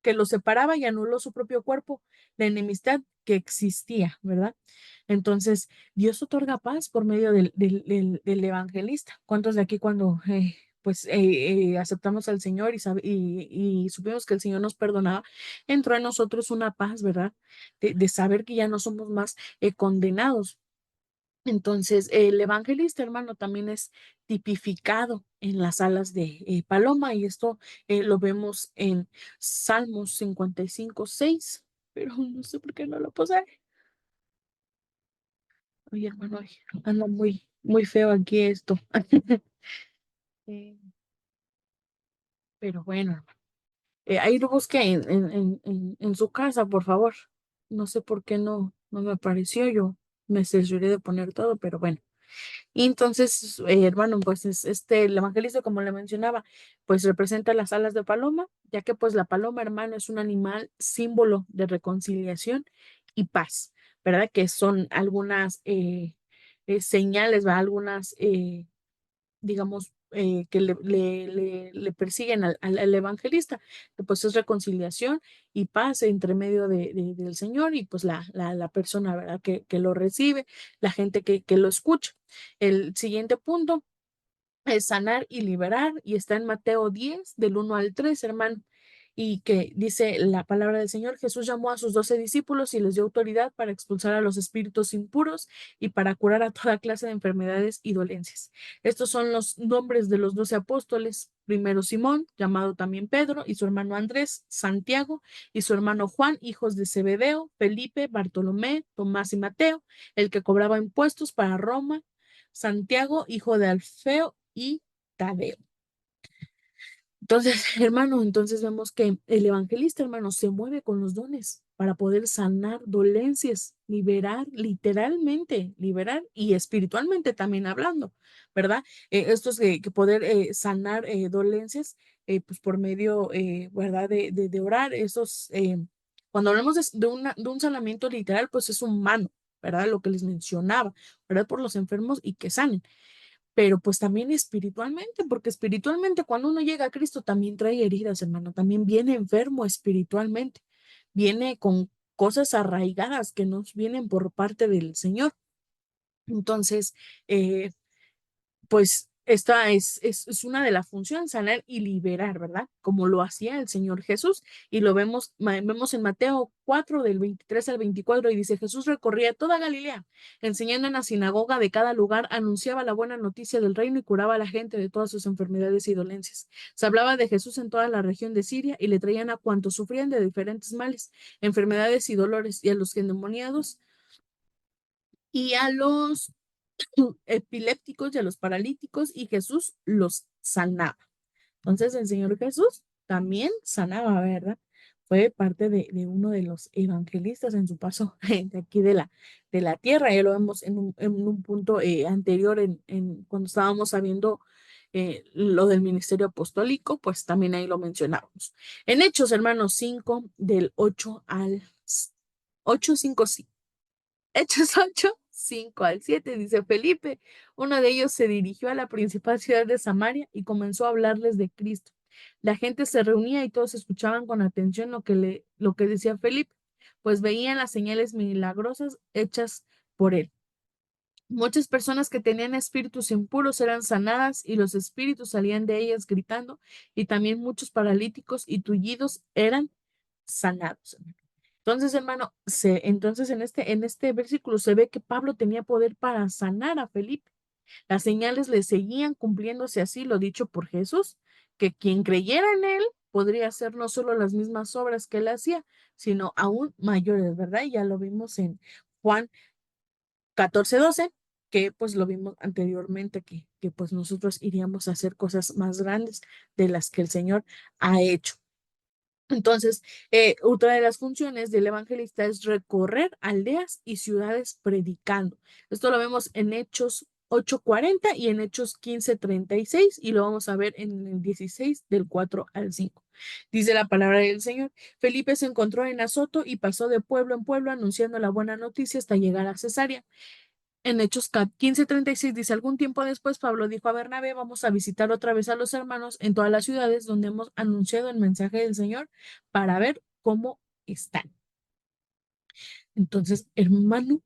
que los separaba y anuló su propio cuerpo, la enemistad que existía, ¿verdad? Entonces, Dios otorga paz por medio del evangelista. ¿Cuántos de aquí cuando pues aceptamos al Señor y supimos que el Señor nos perdonaba, entró en nosotros una paz, ¿verdad? De saber que ya no somos más condenados. Entonces, el evangelista, hermano, también es tipificado en las alas de paloma y esto lo vemos en Salmos 55:6, pero no sé por qué no lo puse. Oye, hermano, ay, anda muy, muy feo aquí esto. Eh, pero bueno, ahí lo busqué en su casa, por favor. No sé por qué no me apareció. Yo me cercioré de poner todo, pero bueno. Y entonces, hermano, pues el evangelista, como le mencionaba, pues representa las alas de paloma, ya que pues la paloma, hermano, es un animal símbolo de reconciliación y paz, ¿verdad? Que son algunas señales, ¿va? Algunas digamos, que le persiguen al evangelista, que pues es reconciliación y paz entre medio del Señor y pues la persona, ¿verdad? Que lo recibe, la gente que lo escucha. El siguiente punto es sanar y liberar, y está en Mateo 10, del 1 al 3, hermano. Y que dice la palabra del Señor, Jesús llamó a sus 12 discípulos y les dio autoridad para expulsar a los espíritus impuros y para curar a toda clase de enfermedades y dolencias. Estos son los nombres de los 12 apóstoles. Primero Simón, llamado también Pedro, y su hermano Andrés, Santiago, y su hermano Juan, hijos de Zebedeo, Felipe, Bartolomé, Tomás y Mateo, el que cobraba impuestos para Roma, Santiago, hijo de Alfeo, y Tadeo. Entonces, hermano, entonces vemos que el evangelista, hermano, se mueve con los dones para poder sanar dolencias, liberar, literalmente, liberar y espiritualmente también hablando, ¿verdad? Esto es que poder sanar dolencias, pues por medio, ¿verdad? De orar, esos, cuando hablamos de un sanamiento literal, pues es humano, ¿verdad? Lo que les mencionaba, ¿verdad? Por los enfermos y que sanen, pero pues también espiritualmente, porque espiritualmente cuando uno llega a Cristo también trae heridas, hermano, también viene enfermo espiritualmente, viene con cosas arraigadas que nos vienen por parte del Señor. Entonces, pues esta es una de las funciones, sanar y liberar, ¿verdad? Como lo hacía el Señor Jesús. Y lo vemos en Mateo 4, del 23 al 24, y dice, Jesús recorría toda Galilea, enseñando en la sinagoga de cada lugar, anunciaba la buena noticia del reino y curaba a la gente de todas sus enfermedades y dolencias. Se hablaba de Jesús en toda la región de Siria y le traían a cuantos sufrían de diferentes males, enfermedades y dolores, y a los endemoniados y a los epilépticos y a los paralíticos, y Jesús los sanaba. Entonces el Señor Jesús también sanaba, ¿verdad? Fue parte de uno de los evangelistas en su paso de aquí de la tierra. Ya lo vemos en un punto anterior, cuando estábamos sabiendo lo del ministerio apostólico, pues también ahí lo mencionábamos. En Hechos, hermanos, 5 del 8 al 8 5 sí. Hechos 8 5 al 7 dice Felipe, uno de ellos se dirigió a la principal ciudad de Samaria y comenzó a hablarles de Cristo. La gente se reunía y todos escuchaban con atención lo que decía Felipe, pues veían las señales milagrosas hechas por él. Muchas personas que tenían espíritus impuros eran sanadas y los espíritus salían de ellas gritando, y también muchos paralíticos y tullidos eran sanados. Entonces, hermano, entonces en este versículo se ve que Pablo tenía poder para sanar a Felipe. Las señales le seguían cumpliéndose, así lo dicho por Jesús, que quien creyera en él podría hacer no solo las mismas obras que él hacía, sino aún mayores, ¿verdad? Y ya lo vimos en Juan 14:12, que pues lo vimos anteriormente, que pues nosotros iríamos a hacer cosas más grandes de las que el Señor ha hecho. Entonces, otra de las funciones del evangelista es recorrer aldeas y ciudades predicando. Esto lo vemos en Hechos 8:40 y en Hechos 15:36, y lo vamos a ver en el 16 del 4 al 5. Dice la palabra del Señor. Felipe se encontró en Azoto y pasó de pueblo en pueblo anunciando la buena noticia hasta llegar a Cesarea. En Hechos 15:36 dice, algún tiempo después Pablo dijo a Bernabé, vamos a visitar otra vez a los hermanos en todas las ciudades donde hemos anunciado el mensaje del Señor para ver cómo están. Entonces, hermano,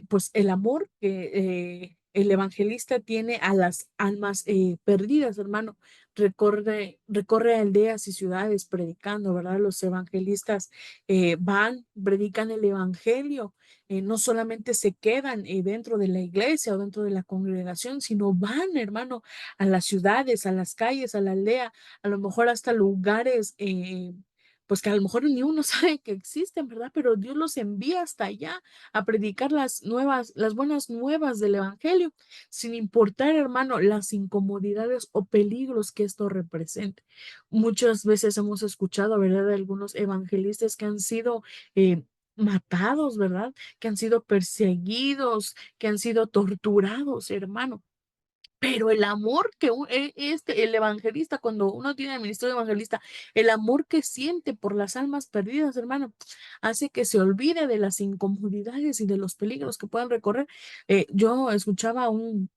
pues el amor que el evangelista tiene a las almas perdidas, hermano, recorre aldeas y ciudades predicando, ¿verdad? Los evangelistas van, predican el evangelio, no solamente se quedan dentro de la iglesia o dentro de la congregación, sino van, hermano, a las ciudades, a las calles, a la aldea, a lo mejor hasta lugares pues que a lo mejor ni uno sabe que existen, ¿verdad? Pero Dios los envía hasta allá a predicar las buenas nuevas del Evangelio, sin importar, hermano, las incomodidades o peligros que esto represente. Muchas veces hemos escuchado, ¿verdad?, de algunos evangelistas que han sido matados, ¿verdad? Que han sido perseguidos, que han sido torturados, hermano. Pero el amor que el evangelista, cuando uno tiene el ministerio evangelista, el amor que siente por las almas perdidas, hermano, hace que se olvide de las incomodidades y de los peligros que puedan recorrer. Yo escuchaba un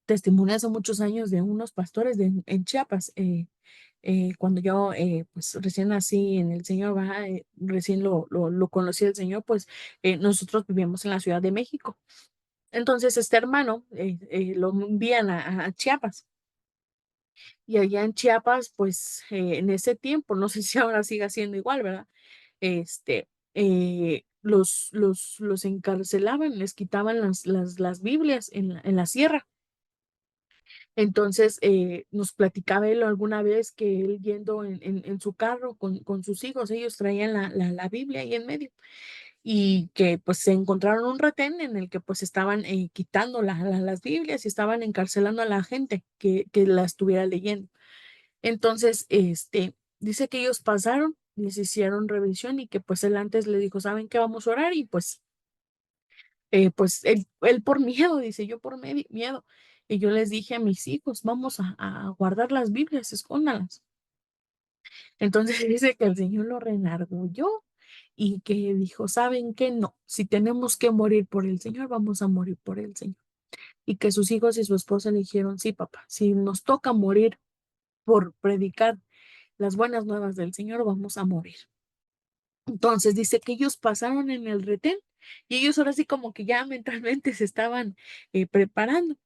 testimonio hace muchos años de unos pastores en Chiapas, cuando yo pues recién nací en el Señor, ¿verdad? Recién lo conocí el Señor, pues nosotros vivíamos en la Ciudad de México. Entonces, este hermano lo envían a Chiapas, y allá en Chiapas, pues en ese tiempo, no sé si ahora siga siendo igual, ¿verdad? Los encarcelaban, les quitaban las Biblias en la sierra. Entonces, nos platicaba él alguna vez que él yendo en su carro con sus hijos, ellos traían la Biblia ahí en medio, y que pues se encontraron un retén en el que pues estaban quitando las Biblias y estaban encarcelando a la gente que la estuviera leyendo. Entonces, dice que ellos pasaron, les hicieron revisión, y que pues él antes le dijo, ¿saben qué? Vamos a orar, y pues él por miedo, dice, yo por miedo. Y yo les dije a mis hijos, vamos a guardar las Biblias, escóndalas. Entonces dice que el Señor lo renargulló y que dijo, ¿saben qué? No, si tenemos que morir por el Señor, vamos a morir por el Señor. Y que sus hijos y su esposa le dijeron, sí, papá, si nos toca morir por predicar las buenas nuevas del Señor, vamos a morir. Entonces dice que ellos pasaron en el retén, y ellos ahora sí como que ya mentalmente se estaban preparando,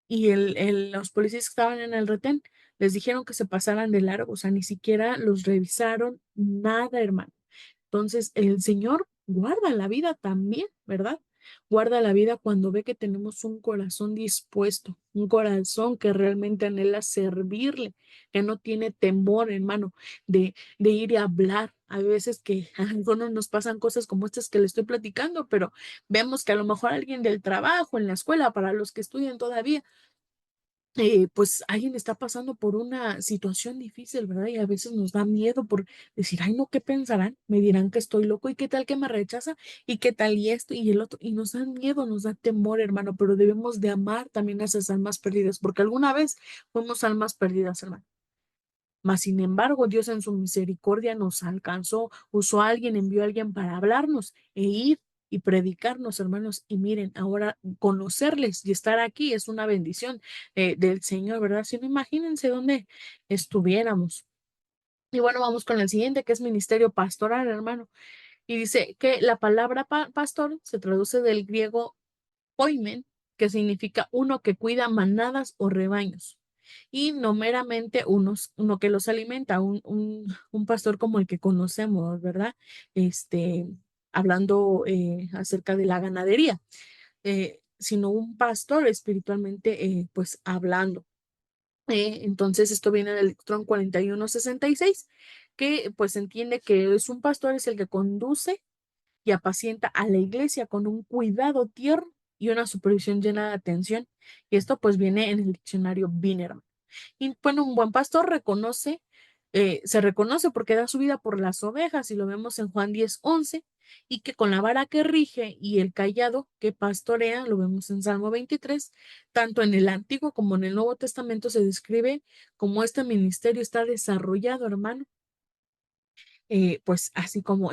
y los policías que estaban en el retén les dijeron que se pasaran de largo, o sea, ni siquiera los revisaron, nada, hermano. Entonces, el Señor guarda la vida también, ¿verdad? Guarda la vida cuando ve que tenemos un corazón dispuesto, un corazón que realmente anhela servirle, que no tiene temor, hermano, de ir y hablar Hay veces que a algunos nos pasan cosas como estas que le estoy platicando, pero vemos que a lo mejor alguien del trabajo, en la escuela, para los que estudian todavía, pues alguien está pasando por una situación difícil, ¿verdad? Y a veces nos da miedo por decir, ay, no, ¿qué pensarán? Me dirán que estoy loco y qué tal que me rechaza y qué tal y esto y el otro. Y nos da miedo, nos da temor, hermano, pero debemos de amar también a esas almas perdidas, porque alguna vez fuimos almas perdidas, hermano. Mas, sin embargo, Dios en su misericordia nos alcanzó, usó a alguien, envió a alguien para hablarnos e ir y predicarnos, hermanos. Y miren, ahora conocerles y estar aquí es una bendición del Señor, ¿verdad? Si no, imagínense dónde estuviéramos. Y bueno, vamos con el siguiente, que es ministerio pastoral, hermano. Y dice que la palabra pastor se traduce del griego poimen, que significa uno que cuida manadas o rebaños y no meramente uno que los alimenta, un pastor como el que conocemos, ¿verdad? Este, hablando acerca de la ganadería, sino un pastor espiritualmente, pues hablando. Entonces, esto viene del Lectrón 4166, que pues entiende que es un pastor, es el que conduce y apacienta a la iglesia con un cuidado tierno y una supervisión llena de atención. Y esto pues viene en el diccionario Binerman. Y bueno, un buen pastor se reconoce porque da su vida por las ovejas, y lo vemos en Juan 10:11, y que con la vara que rige y el cayado que pastorea, lo vemos en Salmo 23, tanto en el Antiguo como en el Nuevo Testamento se describe como este ministerio está desarrollado, hermano, pues así como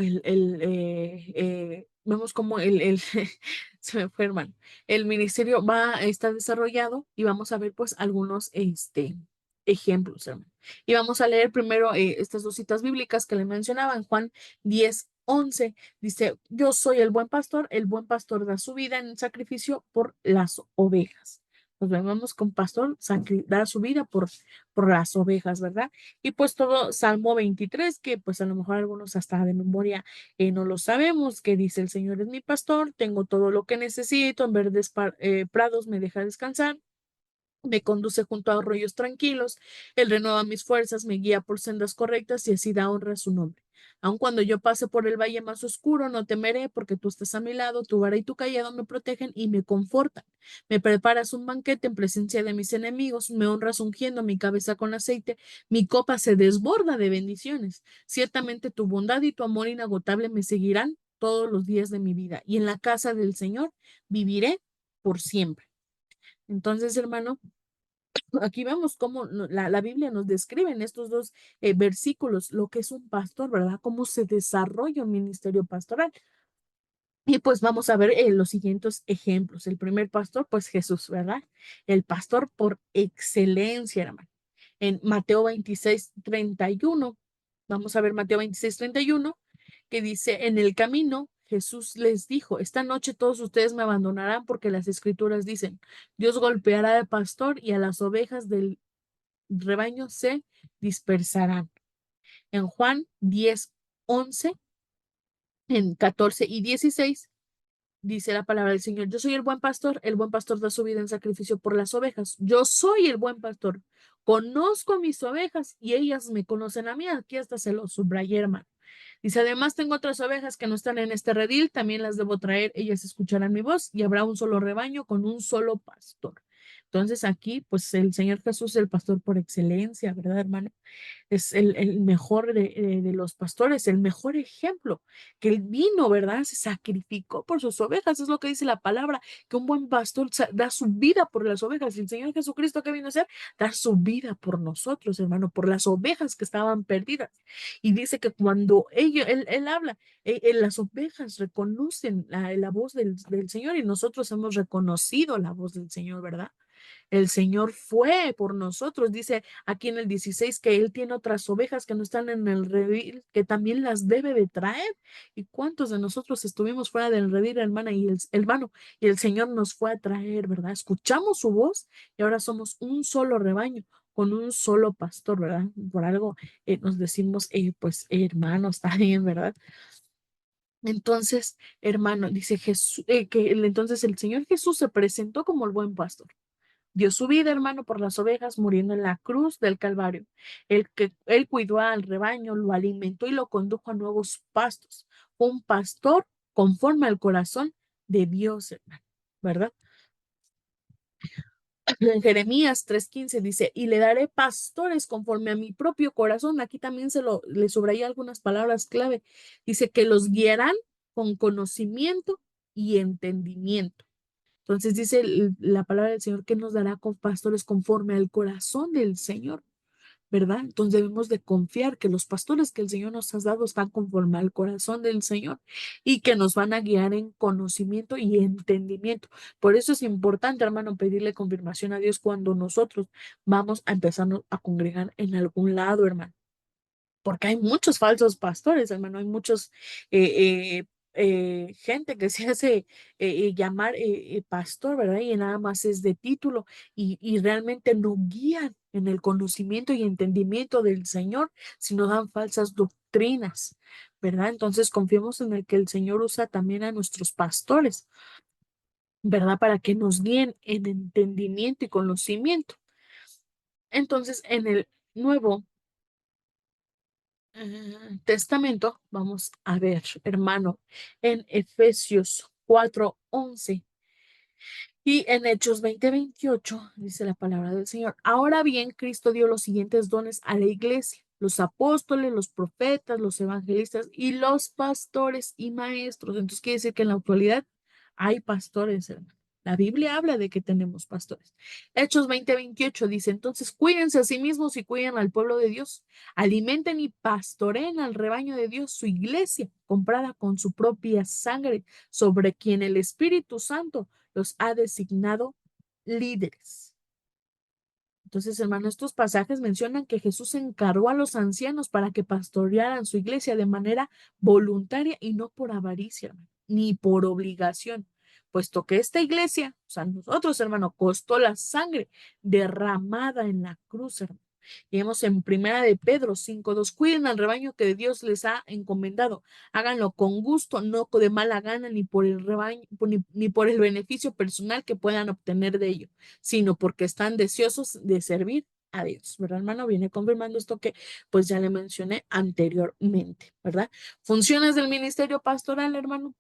vemos como se me fue, hermano, el ministerio está desarrollado y vamos a ver pues algunos ejemplos, hermano. Y vamos a leer primero estas dos citas bíblicas que le mencionaban, Juan 10:11, dice, yo soy el buen pastor da su vida en sacrificio por las ovejas. Nos vemos con pastor da su vida por las ovejas, ¿verdad? Y pues todo Salmo 23, que pues a lo mejor algunos hasta de memoria no lo sabemos, que dice, el Señor es mi pastor, tengo todo lo que necesito, en verdes prados me deja descansar, me conduce junto a arroyos tranquilos, Él renueva mis fuerzas, me guía por sendas correctas y así da honra a su nombre. Aun cuando yo pase por el valle más oscuro, no temeré, porque tú estás a mi lado, tu vara y tu callado me protegen y me confortan. Me preparas un banquete en presencia de mis enemigos, me honras ungiendo mi cabeza con aceite, mi copa se desborda de bendiciones. Ciertamente tu bondad y tu amor inagotable me seguirán todos los días de mi vida, y en la casa del Señor viviré por siempre. Entonces, hermano, aquí vemos cómo la Biblia nos describe en estos dos versículos lo que es un pastor, ¿verdad? Cómo se desarrolla un ministerio pastoral. Y pues vamos a ver los siguientes ejemplos. El primer pastor, pues Jesús, ¿verdad? El pastor por excelencia, hermano. En Mateo 26:31, vamos a ver Mateo 26:31, que dice, en el camino Jesús les dijo, esta noche todos ustedes me abandonarán porque las escrituras dicen, Dios golpeará al pastor y a las ovejas del rebaño se dispersarán. En Juan 10:11, en 14 y 16, dice la palabra del Señor, yo soy el buen pastor da su vida en sacrificio por las ovejas. Yo soy el buen pastor. Conozco a mis ovejas y ellas me conocen a mí. Aquí hasta se lo subrayé, hermano. Dice, además tengo otras ovejas que no están en este redil, también las debo traer, ellas escucharán mi voz y habrá un solo rebaño con un solo pastor. Entonces aquí, pues el Señor Jesús es el pastor por excelencia, ¿verdad, hermano? Es el mejor de los pastores, el mejor ejemplo, que él vino, ¿verdad? Se sacrificó por sus ovejas, es lo que dice la palabra, que un buen pastor da su vida por las ovejas. Y el Señor Jesucristo, ¿qué vino a hacer? Dar su vida por nosotros, hermano, por las ovejas que estaban perdidas. Y dice que cuando él habla, las ovejas reconocen la voz del Señor, y nosotros hemos reconocido la voz del Señor, ¿verdad? El Señor fue por nosotros. Dice aquí en el 16 que Él tiene otras ovejas que no están en el redil, que también las debe de traer. ¿Y cuántos de nosotros estuvimos fuera del redil, hermana y hermano? Y el Señor nos fue a traer, ¿verdad? Escuchamos su voz y ahora somos un solo rebaño con un solo pastor, ¿verdad? Por algo nos decimos, pues, hermanos, está bien, ¿verdad? Entonces, hermano, dice Jesús, entonces el Señor Jesús se presentó como el buen pastor. dio su vida, hermano, por las ovejas, muriendo en la cruz del Calvario. Él cuidó al rebaño, lo alimentó y lo condujo a nuevos pastos. Fue un pastor conforme al corazón de Dios, hermano, ¿verdad? En Jeremías 3:15 dice, y le daré pastores conforme a mi propio corazón. Aquí también le subrayé algunas palabras clave. Dice que los guiarán con conocimiento y entendimiento. Entonces dice la palabra del Señor que nos dará con pastores conforme al corazón del Señor, ¿verdad? Entonces debemos de confiar que los pastores que el Señor nos ha dado están conforme al corazón del Señor y que nos van a guiar en conocimiento y entendimiento. Por eso es importante, hermano, pedirle confirmación a Dios cuando nosotros vamos a empezarnos a congregar en algún lado, hermano, porque hay muchos falsos pastores, hermano, hay muchos gente que se hace llamar pastor, ¿verdad? Y nada más es de título y realmente no guían en el conocimiento y entendimiento del Señor, sino dan falsas doctrinas, ¿verdad? Entonces confiemos en el que el Señor usa también a nuestros pastores, ¿verdad? Para que nos guíen en entendimiento y conocimiento. Entonces, en el Nuevo Testamento, vamos a ver, hermano, en Efesios 4:11 y en Hechos 20:28, dice la palabra del Señor. Ahora bien, Cristo dio los siguientes dones a la iglesia: los apóstoles, los profetas, los evangelistas y los pastores y maestros. Entonces quiere decir que en la actualidad hay pastores, hermano. La Biblia habla de que tenemos pastores. Hechos 20:28 dice, entonces cuídense a sí mismos y cuiden al pueblo de Dios. Alimenten y pastoreen al rebaño de Dios, su iglesia, comprada con su propia sangre, sobre quien el Espíritu Santo los ha designado líderes. Entonces, hermano, estos pasajes mencionan que Jesús encargó a los ancianos para que pastorearan su iglesia de manera voluntaria y no por avaricia, hermano, ni por obligación, puesto que esta iglesia, o sea, nosotros, hermano, costó la sangre derramada en la cruz, hermano. Y vemos en Primera de Pedro 5:2, cuiden al rebaño que Dios les ha encomendado, háganlo con gusto, no de mala gana, ni por el rebaño, ni por el beneficio personal que puedan obtener de ello, sino porque están deseosos de servir a Dios, ¿verdad, hermano? Viene confirmando esto que pues ya le mencioné anteriormente, ¿verdad? Funciones del ministerio pastoral, hermano.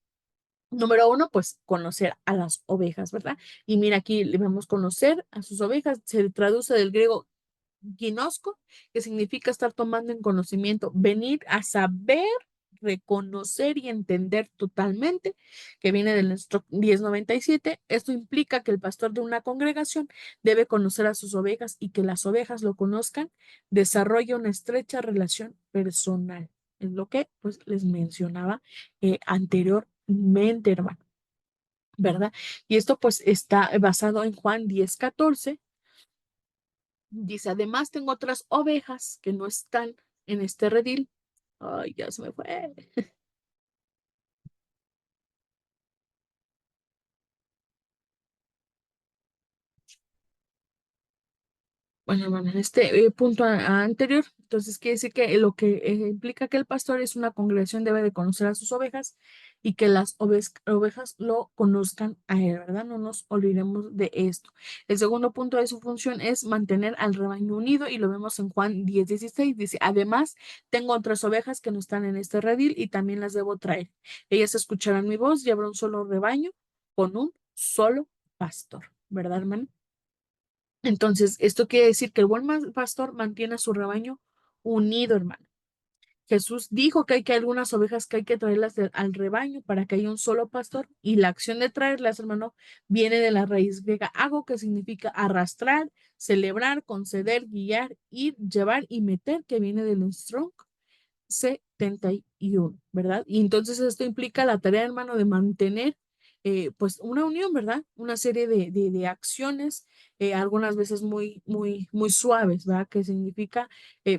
Número uno, pues conocer a las ovejas, ¿verdad? Y mira, aquí le vamos a conocer a sus ovejas, se traduce del griego ginosco, que significa estar tomando en conocimiento, venir a saber, reconocer y entender totalmente, que viene del Instruct 1097. Esto implica que el pastor de una congregación debe conocer a sus ovejas y que las ovejas lo conozcan, desarrolla una estrecha relación personal. Es lo que pues les mencionaba anteriormente, hermano, ¿verdad? Y esto pues está basado en Juan 10:14. Dice, además tengo otras ovejas que no están en este redil. Ay, ya se me fue. Bueno, hermano, en este punto anterior, entonces quiere decir que lo que implica que el pastor es una congregación debe de conocer a sus ovejas y que las ovejas lo conozcan a él, ¿verdad? No nos olvidemos de esto. El segundo punto de su función es mantener al rebaño unido y lo vemos en Juan 10:16. Dice, además, tengo otras ovejas que no están en este redil y también las debo traer. Ellas escucharán mi voz y habrá un solo rebaño con un solo pastor, ¿verdad, hermano? Entonces, esto quiere decir que el buen pastor mantiene a su rebaño unido, hermano. Jesús dijo que hay algunas ovejas que hay que traerlas al rebaño para que haya un solo pastor y la acción de traerlas, hermano, viene de la raíz griega ago, que significa arrastrar, celebrar, conceder, guiar, ir, llevar y meter, que viene del Strong 71, ¿verdad? Y entonces esto implica la tarea, hermano, de mantener pues una unión, ¿verdad? Una serie de acciones, algunas veces muy suaves, ¿verdad? Que significa,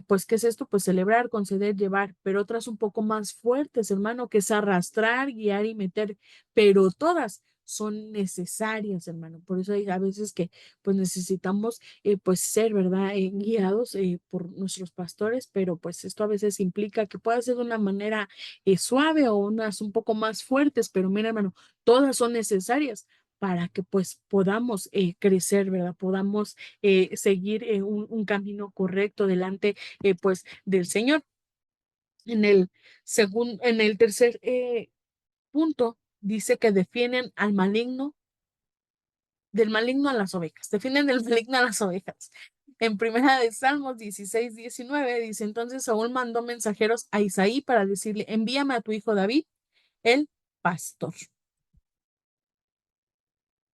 pues, ¿qué es esto? Pues celebrar, conceder, llevar, pero otras un poco más fuertes, hermano, que es arrastrar, guiar y meter, pero todas son necesarias, hermano. Por eso hay a veces que pues necesitamos pues ser, ¿verdad? Guiados por nuestros pastores, pero pues esto a veces implica que pueda ser de una manera suave o unas un poco más fuertes, pero mira, hermano, todas son necesarias para que pues podamos crecer, ¿verdad? Podamos seguir un camino correcto delante pues del Señor. En el tercer punto, dice que defienden al maligno, del maligno a las ovejas, defienden del maligno a las ovejas. En primera de Salmos 16:19 dice, entonces Saúl mandó mensajeros a Isaí para decirle, envíame a tu hijo David, el pastor.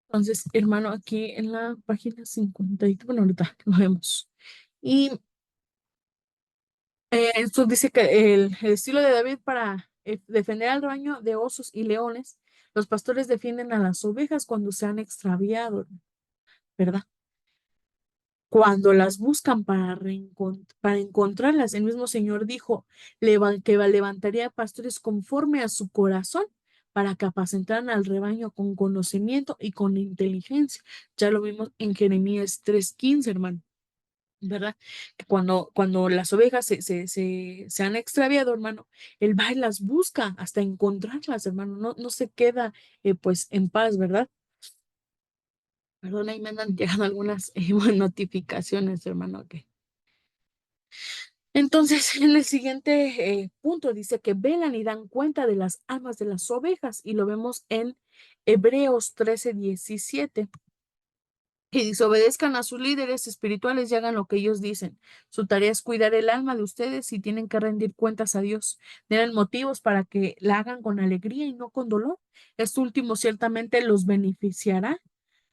Entonces, hermano, aquí en la página 50, bueno, ahorita lo vemos. Y esto dice que el estilo de David para defender al rebaño de osos y leones, los pastores defienden a las ovejas cuando se han extraviado, ¿verdad? Cuando las buscan para encontrarlas, el mismo Señor dijo que levantaría pastores conforme a su corazón para que apacentaran al rebaño con conocimiento y con inteligencia. Ya lo vimos en Jeremías 3:15, hermano. ¿Verdad? Que cuando las ovejas se han extraviado, hermano, él va y las busca hasta encontrarlas, hermano, no se queda pues en paz, ¿verdad? Perdón, ahí me andan llegando algunas notificaciones, hermano. Entonces, en el siguiente punto dice que velan y dan cuenta de las almas de las ovejas y lo vemos en Hebreos 13:17. Y desobedezcan a sus líderes espirituales y hagan lo que ellos dicen. Su tarea es cuidar el alma de ustedes y tienen que rendir cuentas a Dios. Tienen motivos para que la hagan con alegría y no con dolor. Esto último ciertamente los beneficiará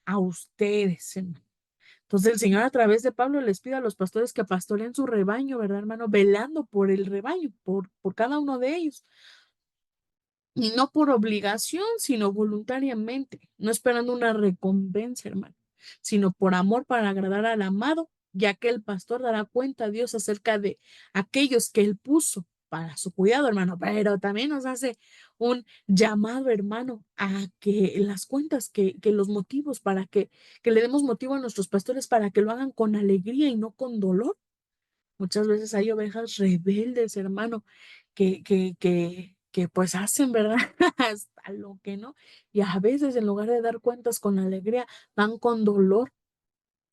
a ustedes, hermano. Entonces el Señor a través de Pablo les pide a los pastores que pastoreen su rebaño, ¿verdad, hermano? Velando por el rebaño, por cada uno de ellos. Y no por obligación, sino voluntariamente, no esperando una recompensa, hermano, sino por amor para agradar al amado, ya que el pastor dará cuenta a Dios acerca de aquellos que él puso para su cuidado, hermano, pero también nos hace un llamado, hermano, a que las cuentas, que los motivos, para que le demos motivo a nuestros pastores para que lo hagan con alegría y no con dolor. Muchas veces hay ovejas rebeldes, hermano, que pues hacen, ¿verdad? Hasta lo que no. Y a veces en lugar de dar cuentas con alegría, van con dolor.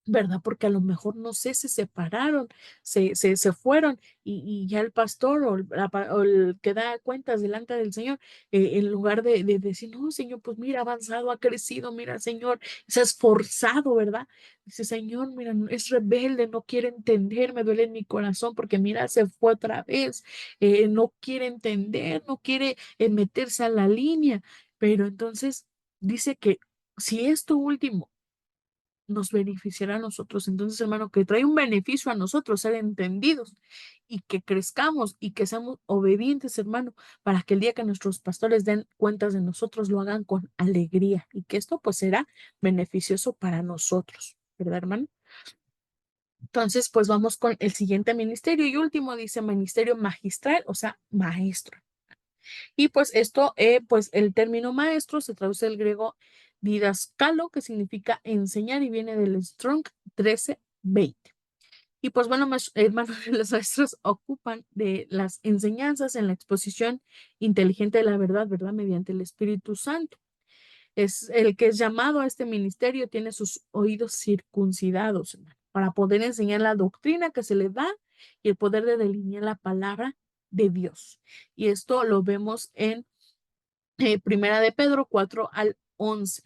¿Verdad? Porque a lo mejor no sé, se separaron, se fueron y ya el pastor o el que da cuentas delante del Señor, en lugar de decir, no, Señor, pues mira, ha avanzado, ha crecido, mira, Señor, se ha esforzado, ¿verdad? Dice, Señor, mira, es rebelde, no quiere entender, me duele en mi corazón porque mira, se fue otra vez, no quiere entender, no quiere meterse a la línea, pero entonces dice que si esto último nos beneficiará a nosotros. Entonces, hermano, que trae un beneficio a nosotros ser entendidos y que crezcamos y que seamos obedientes, hermano, para que el día que nuestros pastores den cuentas de nosotros lo hagan con alegría y que esto pues será beneficioso para nosotros, ¿verdad, hermano? Entonces, pues vamos con el siguiente ministerio y último, dice ministerio magistral, o sea, maestro. Y pues esto, pues el término maestro se traduce del griego didascalo, que significa enseñar y viene del Strong 13:20. Y pues bueno, hermanos, los maestros ocupan de las enseñanzas en la exposición inteligente de la verdad, ¿verdad? Mediante el Espíritu Santo. Es el que es llamado a este ministerio, tiene sus oídos circuncidados, hermano, para poder enseñar la doctrina que se le da y el poder de delinear la palabra de Dios. Y esto lo vemos en Primera de Pedro 4 al 11.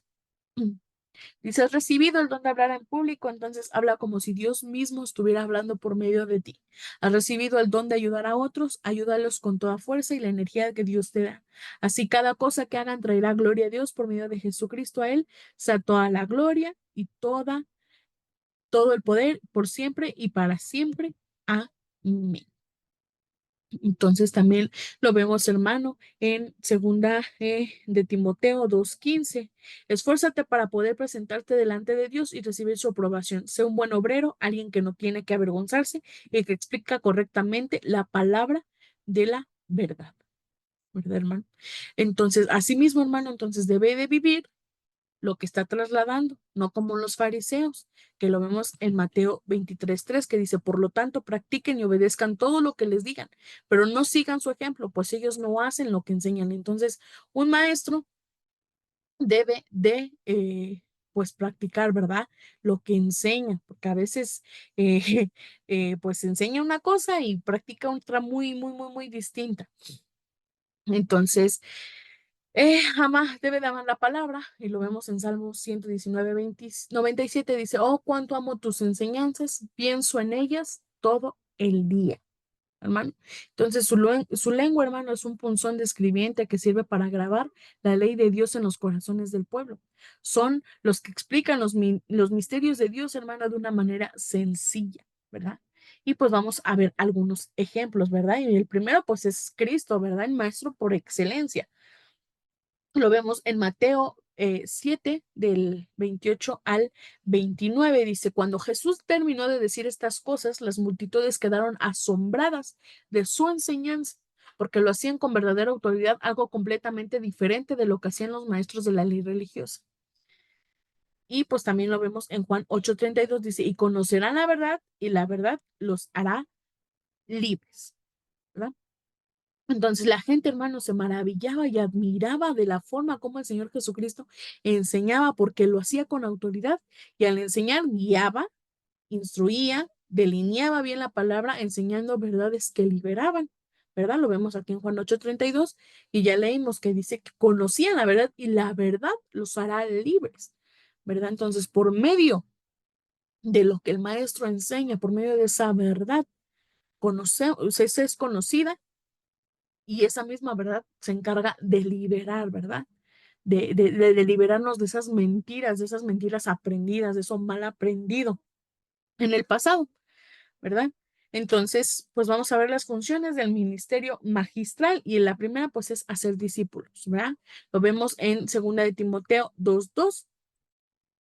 Dice, has recibido el don de hablar en público, entonces habla como si Dios mismo estuviera hablando por medio de ti. Has recibido el don de ayudar a otros, ayúdalos con toda fuerza y la energía que Dios te da. Así cada cosa que hagan traerá gloria a Dios por medio de Jesucristo. A Él sea toda la gloria y todo el poder por siempre y para siempre. Amén. Entonces también lo vemos, hermano, en segunda de Timoteo 2:15. Esfuérzate para poder presentarte delante de Dios y recibir su aprobación. Sé un buen obrero, alguien que no tiene que avergonzarse y que explica correctamente la palabra de la verdad. ¿Verdad, hermano? Entonces, así mismo, hermano, entonces debe de vivir lo que está trasladando, no como los fariseos, que lo vemos en Mateo 23:3, que dice, por lo tanto, practiquen y obedezcan todo lo que les digan, pero no sigan su ejemplo, pues ellos no hacen lo que enseñan. Entonces, un maestro debe de, pues, practicar, ¿verdad? Lo que enseña, porque a veces, pues, enseña una cosa y practica otra muy, muy, muy, muy distinta. Entonces, jamás debe de amar la palabra, y lo vemos en Salmos 119, 97, dice, oh, cuánto amo tus enseñanzas, pienso en ellas todo el día, hermano. Entonces, su lengua, hermano, es un punzón de escribiente que sirve para grabar la ley de Dios en los corazones del pueblo. Son los que explican los misterios de Dios, hermano, de una manera sencilla, ¿verdad? Y pues vamos a ver algunos ejemplos, ¿verdad? Y el primero, pues es Cristo, ¿verdad? El maestro por excelencia. Lo vemos en Mateo 7, del 28 al 29. Dice, cuando Jesús terminó de decir estas cosas, las multitudes quedaron asombradas de su enseñanza, porque lo hacían con verdadera autoridad, algo completamente diferente de lo que hacían los maestros de la ley religiosa. Y pues también lo vemos en Juan 8:32, dice, y conocerán la verdad, y la verdad los hará libres, ¿verdad? Entonces la gente, hermano, se maravillaba y admiraba de la forma como el Señor Jesucristo enseñaba, porque lo hacía con autoridad, y al enseñar guiaba, instruía, delineaba bien la palabra, enseñando verdades que liberaban, ¿verdad? Lo vemos aquí en Juan 8:32, y ya leímos que dice que conocían la verdad y la verdad los hará libres, ¿verdad? Entonces, por medio de lo que el maestro enseña, por medio de esa verdad, esa es conocida, y esa misma verdad se encarga de liberar, ¿verdad? De liberarnos de esas mentiras aprendidas, de eso mal aprendido en el pasado, ¿verdad? Entonces, pues vamos a ver las funciones del ministerio magistral, y la primera pues es hacer discípulos, ¿verdad? Lo vemos en 2 de Timoteo 2:2,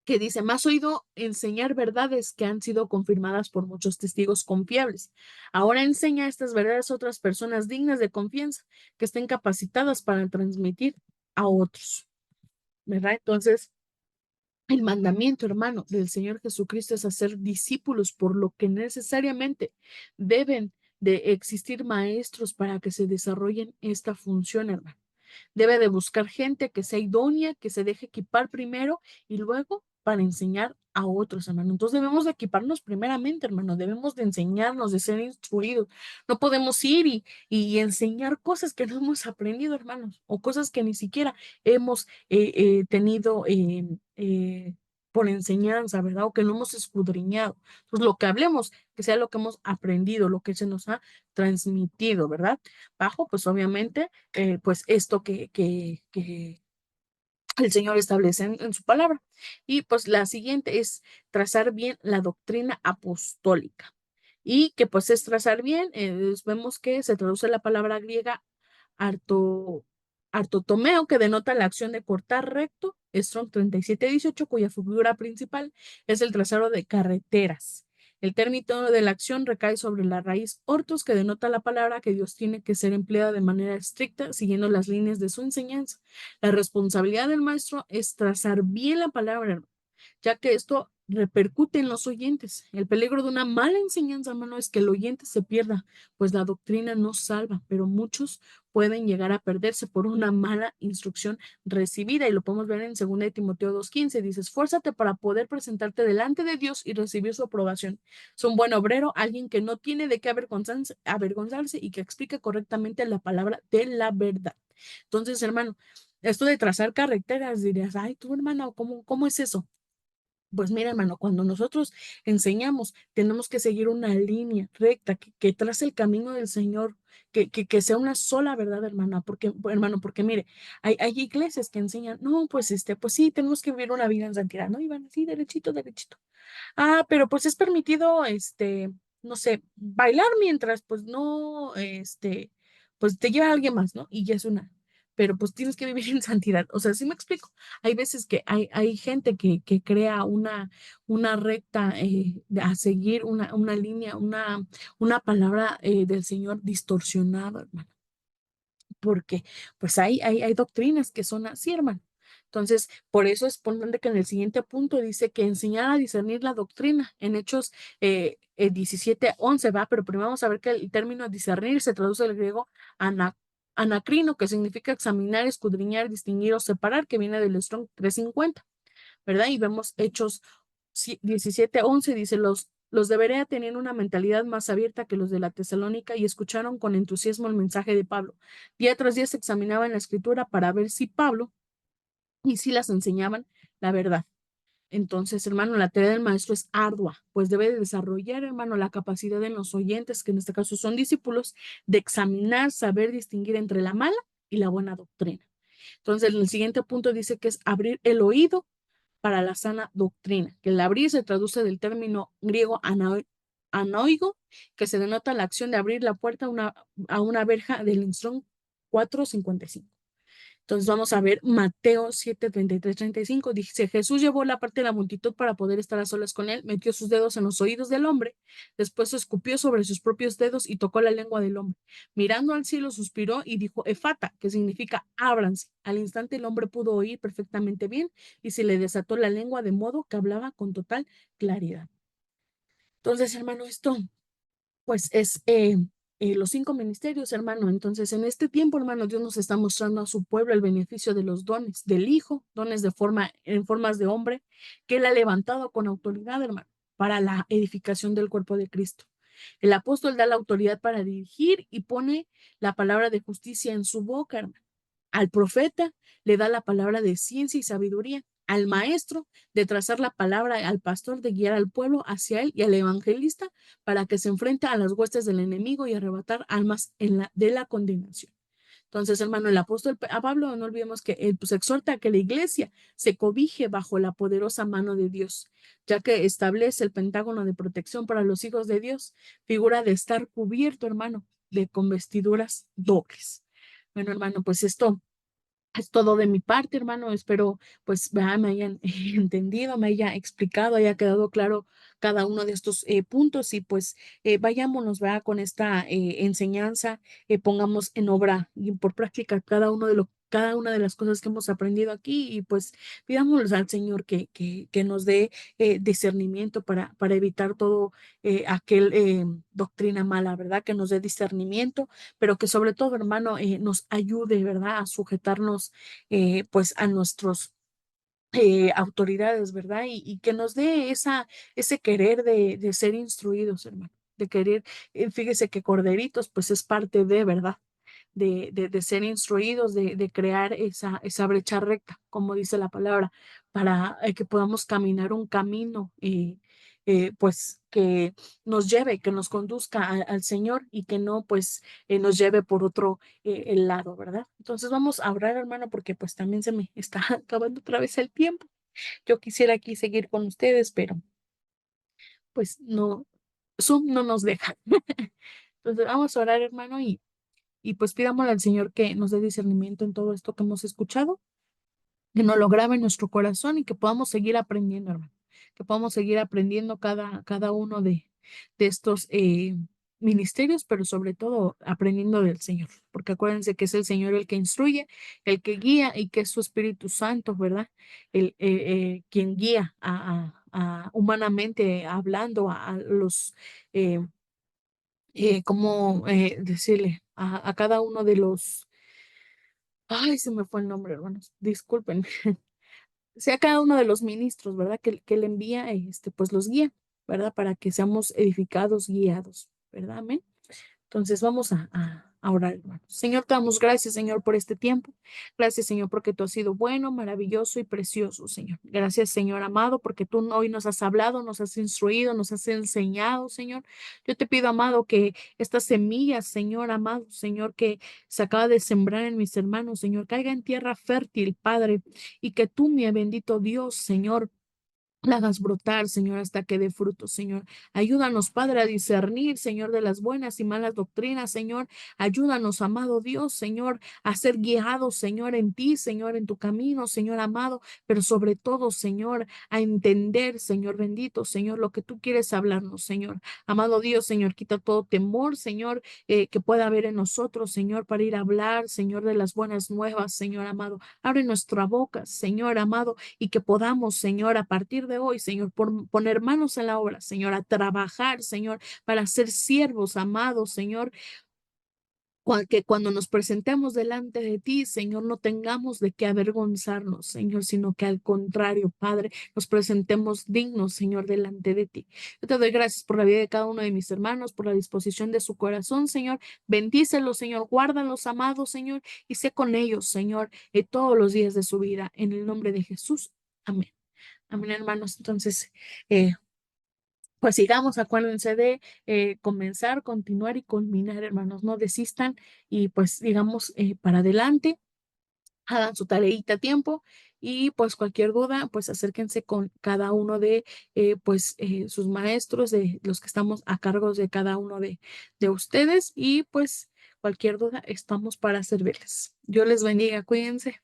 que dice, más oído enseñar verdades que han sido confirmadas por muchos testigos confiables. Ahora enseña estas verdades a otras personas dignas de confianza, que estén capacitadas para transmitir a otros, ¿verdad? Entonces, el mandamiento, hermano, del Señor Jesucristo es hacer discípulos, por lo que necesariamente deben de existir maestros para que se desarrollen esta función, hermano. Debe de buscar gente que sea idónea, que se deje equipar primero y luego para enseñar a otros, hermano. Entonces debemos de equiparnos primeramente, hermano. Debemos de enseñarnos, de ser instruidos. No podemos ir y enseñar cosas que no hemos aprendido, hermanos, o cosas que ni siquiera hemos tenido por enseñanza, ¿verdad? O que no hemos escudriñado. Entonces, lo que hablemos, que sea lo que hemos aprendido, lo que se nos ha transmitido, ¿verdad? Bajo, pues obviamente, pues esto que el Señor establece en su palabra. Y pues la siguiente es trazar bien la doctrina apostólica. Y que pues es trazar bien, vemos que se traduce la palabra griega arto, artotomeo, que denota la acción de cortar recto, Strong 37:18, cuya figura principal es el trazado de carreteras. El término de la acción recae sobre la raíz ortos, que denota la palabra que Dios tiene que ser empleada de manera estricta, siguiendo las líneas de su enseñanza. La responsabilidad del maestro es trazar bien la palabra, ya que esto repercute en los oyentes. El peligro de una mala enseñanza, hermano, es que el oyente se pierda, pues la doctrina no salva, pero muchos pueden llegar a perderse por una mala instrucción recibida, y lo podemos ver en 2 de Timoteo 2:15. Dice, esfuérzate para poder presentarte delante de Dios y recibir su aprobación. Es un buen obrero, alguien que no tiene de qué avergonzarse y que explica correctamente la palabra de la verdad. Entonces, hermano, esto de trazar carreteras, dirías, ay, tú, hermano, ¿cómo es eso? Pues mira, hermano, cuando nosotros enseñamos, tenemos que seguir una línea recta que trace el camino del Señor, que sea una sola verdad, hermana, hermano, porque mire, hay iglesias que enseñan, no, pues pues sí, tenemos que vivir una vida en santidad, ¿no? Y van así, derechito, derechito. Ah, pero pues es permitido, no sé, bailar mientras, pues no, pues te lleva a alguien más, ¿no? Y ya es una. Pero pues tienes que vivir en santidad. O sea, sí me explico. Hay veces que hay gente que crea una recta a seguir, una línea, una palabra del Señor distorsionada, hermano, porque pues hay doctrinas que son así, hermano. Entonces, por eso es importante que en el siguiente punto dice que enseñar a discernir la doctrina. En Hechos 17:11 va, pero primero vamos a ver que el término discernir se traduce del griego anacrino, que significa examinar, escudriñar, distinguir o separar, que viene del Strong 350, ¿verdad? Y vemos Hechos 17:11, dice, los de Berea tenían una mentalidad más abierta que los de la Tesalónica y escucharon con entusiasmo el mensaje de Pablo. Día tras día se examinaban la escritura para ver si Pablo y si las enseñaban la verdad. Entonces, hermano, la tarea del maestro es ardua, pues debe de desarrollar, hermano, la capacidad en los oyentes, que en este caso son discípulos, de examinar, saber distinguir entre la mala y la buena doctrina. Entonces, el siguiente punto dice que es abrir el oído para la sana doctrina, que el abrir se traduce del término griego anoigo, que se denota la acción de abrir la puerta a una verja del Strong 455. Entonces vamos a ver Mateo 7:33-35. Dice, Jesús llevó la parte de la multitud para poder estar a solas con él, metió sus dedos en los oídos del hombre, después escupió sobre sus propios dedos y tocó la lengua del hombre. Mirando al cielo, suspiró y dijo, Efata, que significa ábranse. Al instante el hombre pudo oír perfectamente bien y se le desató la lengua de modo que hablaba con total claridad. Entonces, hermano, esto pues es los 5 ministerios, hermano. Entonces, en este tiempo, hermano, Dios nos está mostrando a su pueblo el beneficio de los dones del Hijo, dones en formas de hombre, que Él ha levantado con autoridad, hermano, para la edificación del cuerpo de Cristo. El apóstol da la autoridad para dirigir y pone la palabra de justicia en su boca, hermano. Al profeta le da la palabra de ciencia y sabiduría. Al maestro de trazar la palabra, al pastor de guiar al pueblo hacia él y al evangelista para que se enfrente a las huestes del enemigo y arrebatar almas de la condenación. Entonces, hermano, el apóstol a Pablo, no olvidemos que él pues exhorta a que la iglesia se cobije bajo la poderosa mano de Dios, ya que establece el pentágono de protección para los hijos de Dios, figura de estar cubierto, hermano, con vestiduras dobles. Bueno, hermano, pues esto es todo de mi parte, hermano. Espero pues me hayan entendido, me haya explicado, haya quedado claro cada uno de estos puntos y pues vayámonos, ¿verdad? Con esta enseñanza, pongamos en obra y por práctica cada una de las cosas que hemos aprendido aquí y pues pidámosle al Señor que nos dé discernimiento para evitar todo aquel doctrina mala, ¿verdad? Que nos dé discernimiento pero que sobre todo, hermano, nos ayude, ¿verdad?, a sujetarnos, pues, a nuestros autoridades, ¿verdad? Y que nos dé ese querer de ser instruidos, hermano, de querer, fíjese que corderitos, pues, es parte de, ¿verdad? De ser instruidos, de crear esa brecha recta, como dice la palabra, para que podamos caminar un camino, pues que nos lleve, que nos conduzca al Señor y que no, pues, nos lleve por otro el lado, ¿verdad? Entonces vamos a orar, hermano, porque pues también se me está acabando otra vez el tiempo. Yo quisiera aquí seguir con ustedes, pero pues no, Zoom no nos deja. Entonces vamos a orar, hermano, y pues pidámosle al Señor que nos dé discernimiento en todo esto que hemos escuchado, que nos lo grabe en nuestro corazón y que podamos seguir aprendiendo, hermano, que podamos seguir aprendiendo cada uno de estos ministerios, pero sobre todo aprendiendo del Señor, porque acuérdense que es el Señor el que instruye, el que guía y que es su Espíritu Santo, ¿verdad? Quien guía humanamente hablando a los eh, ¿cómo decirle? A cada uno de los, ay, se me fue el nombre, hermanos, disculpen, sea cada uno de los ministros, ¿verdad? Que le envía, pues los guía, ¿verdad? Para que seamos edificados, guiados, ¿verdad? Amén. Entonces vamos a orar, hermanos. Señor, te damos gracias, Señor, por este tiempo. Gracias, Señor, porque tú has sido bueno, maravilloso y precioso, Señor. Gracias, Señor amado, porque tú hoy nos has hablado, nos has instruido, nos has enseñado, Señor. Yo te pido, amado, que estas semillas, Señor amado, Señor, que se acaba de sembrar en mis hermanos, Señor, caiga en tierra fértil, Padre, y que tú, mi bendito Dios, Señor, la hagas brotar, Señor, hasta que dé fruto, Señor. Ayúdanos, Padre, a discernir, Señor, de las buenas y malas doctrinas, Señor. Ayúdanos, amado Dios, Señor, a ser guiados, Señor, en ti, Señor, en tu camino, Señor amado, pero sobre todo, Señor, a entender, Señor bendito, Señor, lo que tú quieres hablarnos, Señor. Amado Dios, Señor, quita todo temor, Señor, que pueda haber en nosotros, Señor, para ir a hablar, Señor, de las buenas nuevas, Señor amado. Abre nuestra boca, Señor amado, y que podamos, Señor, a partir de hoy, Señor, poner manos en la obra, Señor, a trabajar, Señor, para ser siervos amados, Señor, Que cuando nos presentemos delante de ti, Señor, no tengamos de qué avergonzarnos, Señor, sino que al contrario, Padre, nos presentemos dignos, Señor, delante de ti. Yo te doy gracias por la vida de cada uno de mis hermanos, por la disposición de su corazón, Señor. Bendícelos, Señor, guárdalos, amados, Señor, y sé con ellos, Señor, todos los días de su vida. En el nombre de Jesús. Amén. Amén, hermanos. Entonces, eh, pues sigamos, acuérdense de comenzar, continuar y culminar, hermanos, no desistan y pues digamos para adelante, hagan su tareita a tiempo y pues cualquier duda, pues acérquense con cada uno de sus maestros, de los que estamos a cargo de cada uno de ustedes y pues cualquier duda estamos para servirles. Dios les bendiga, cuídense.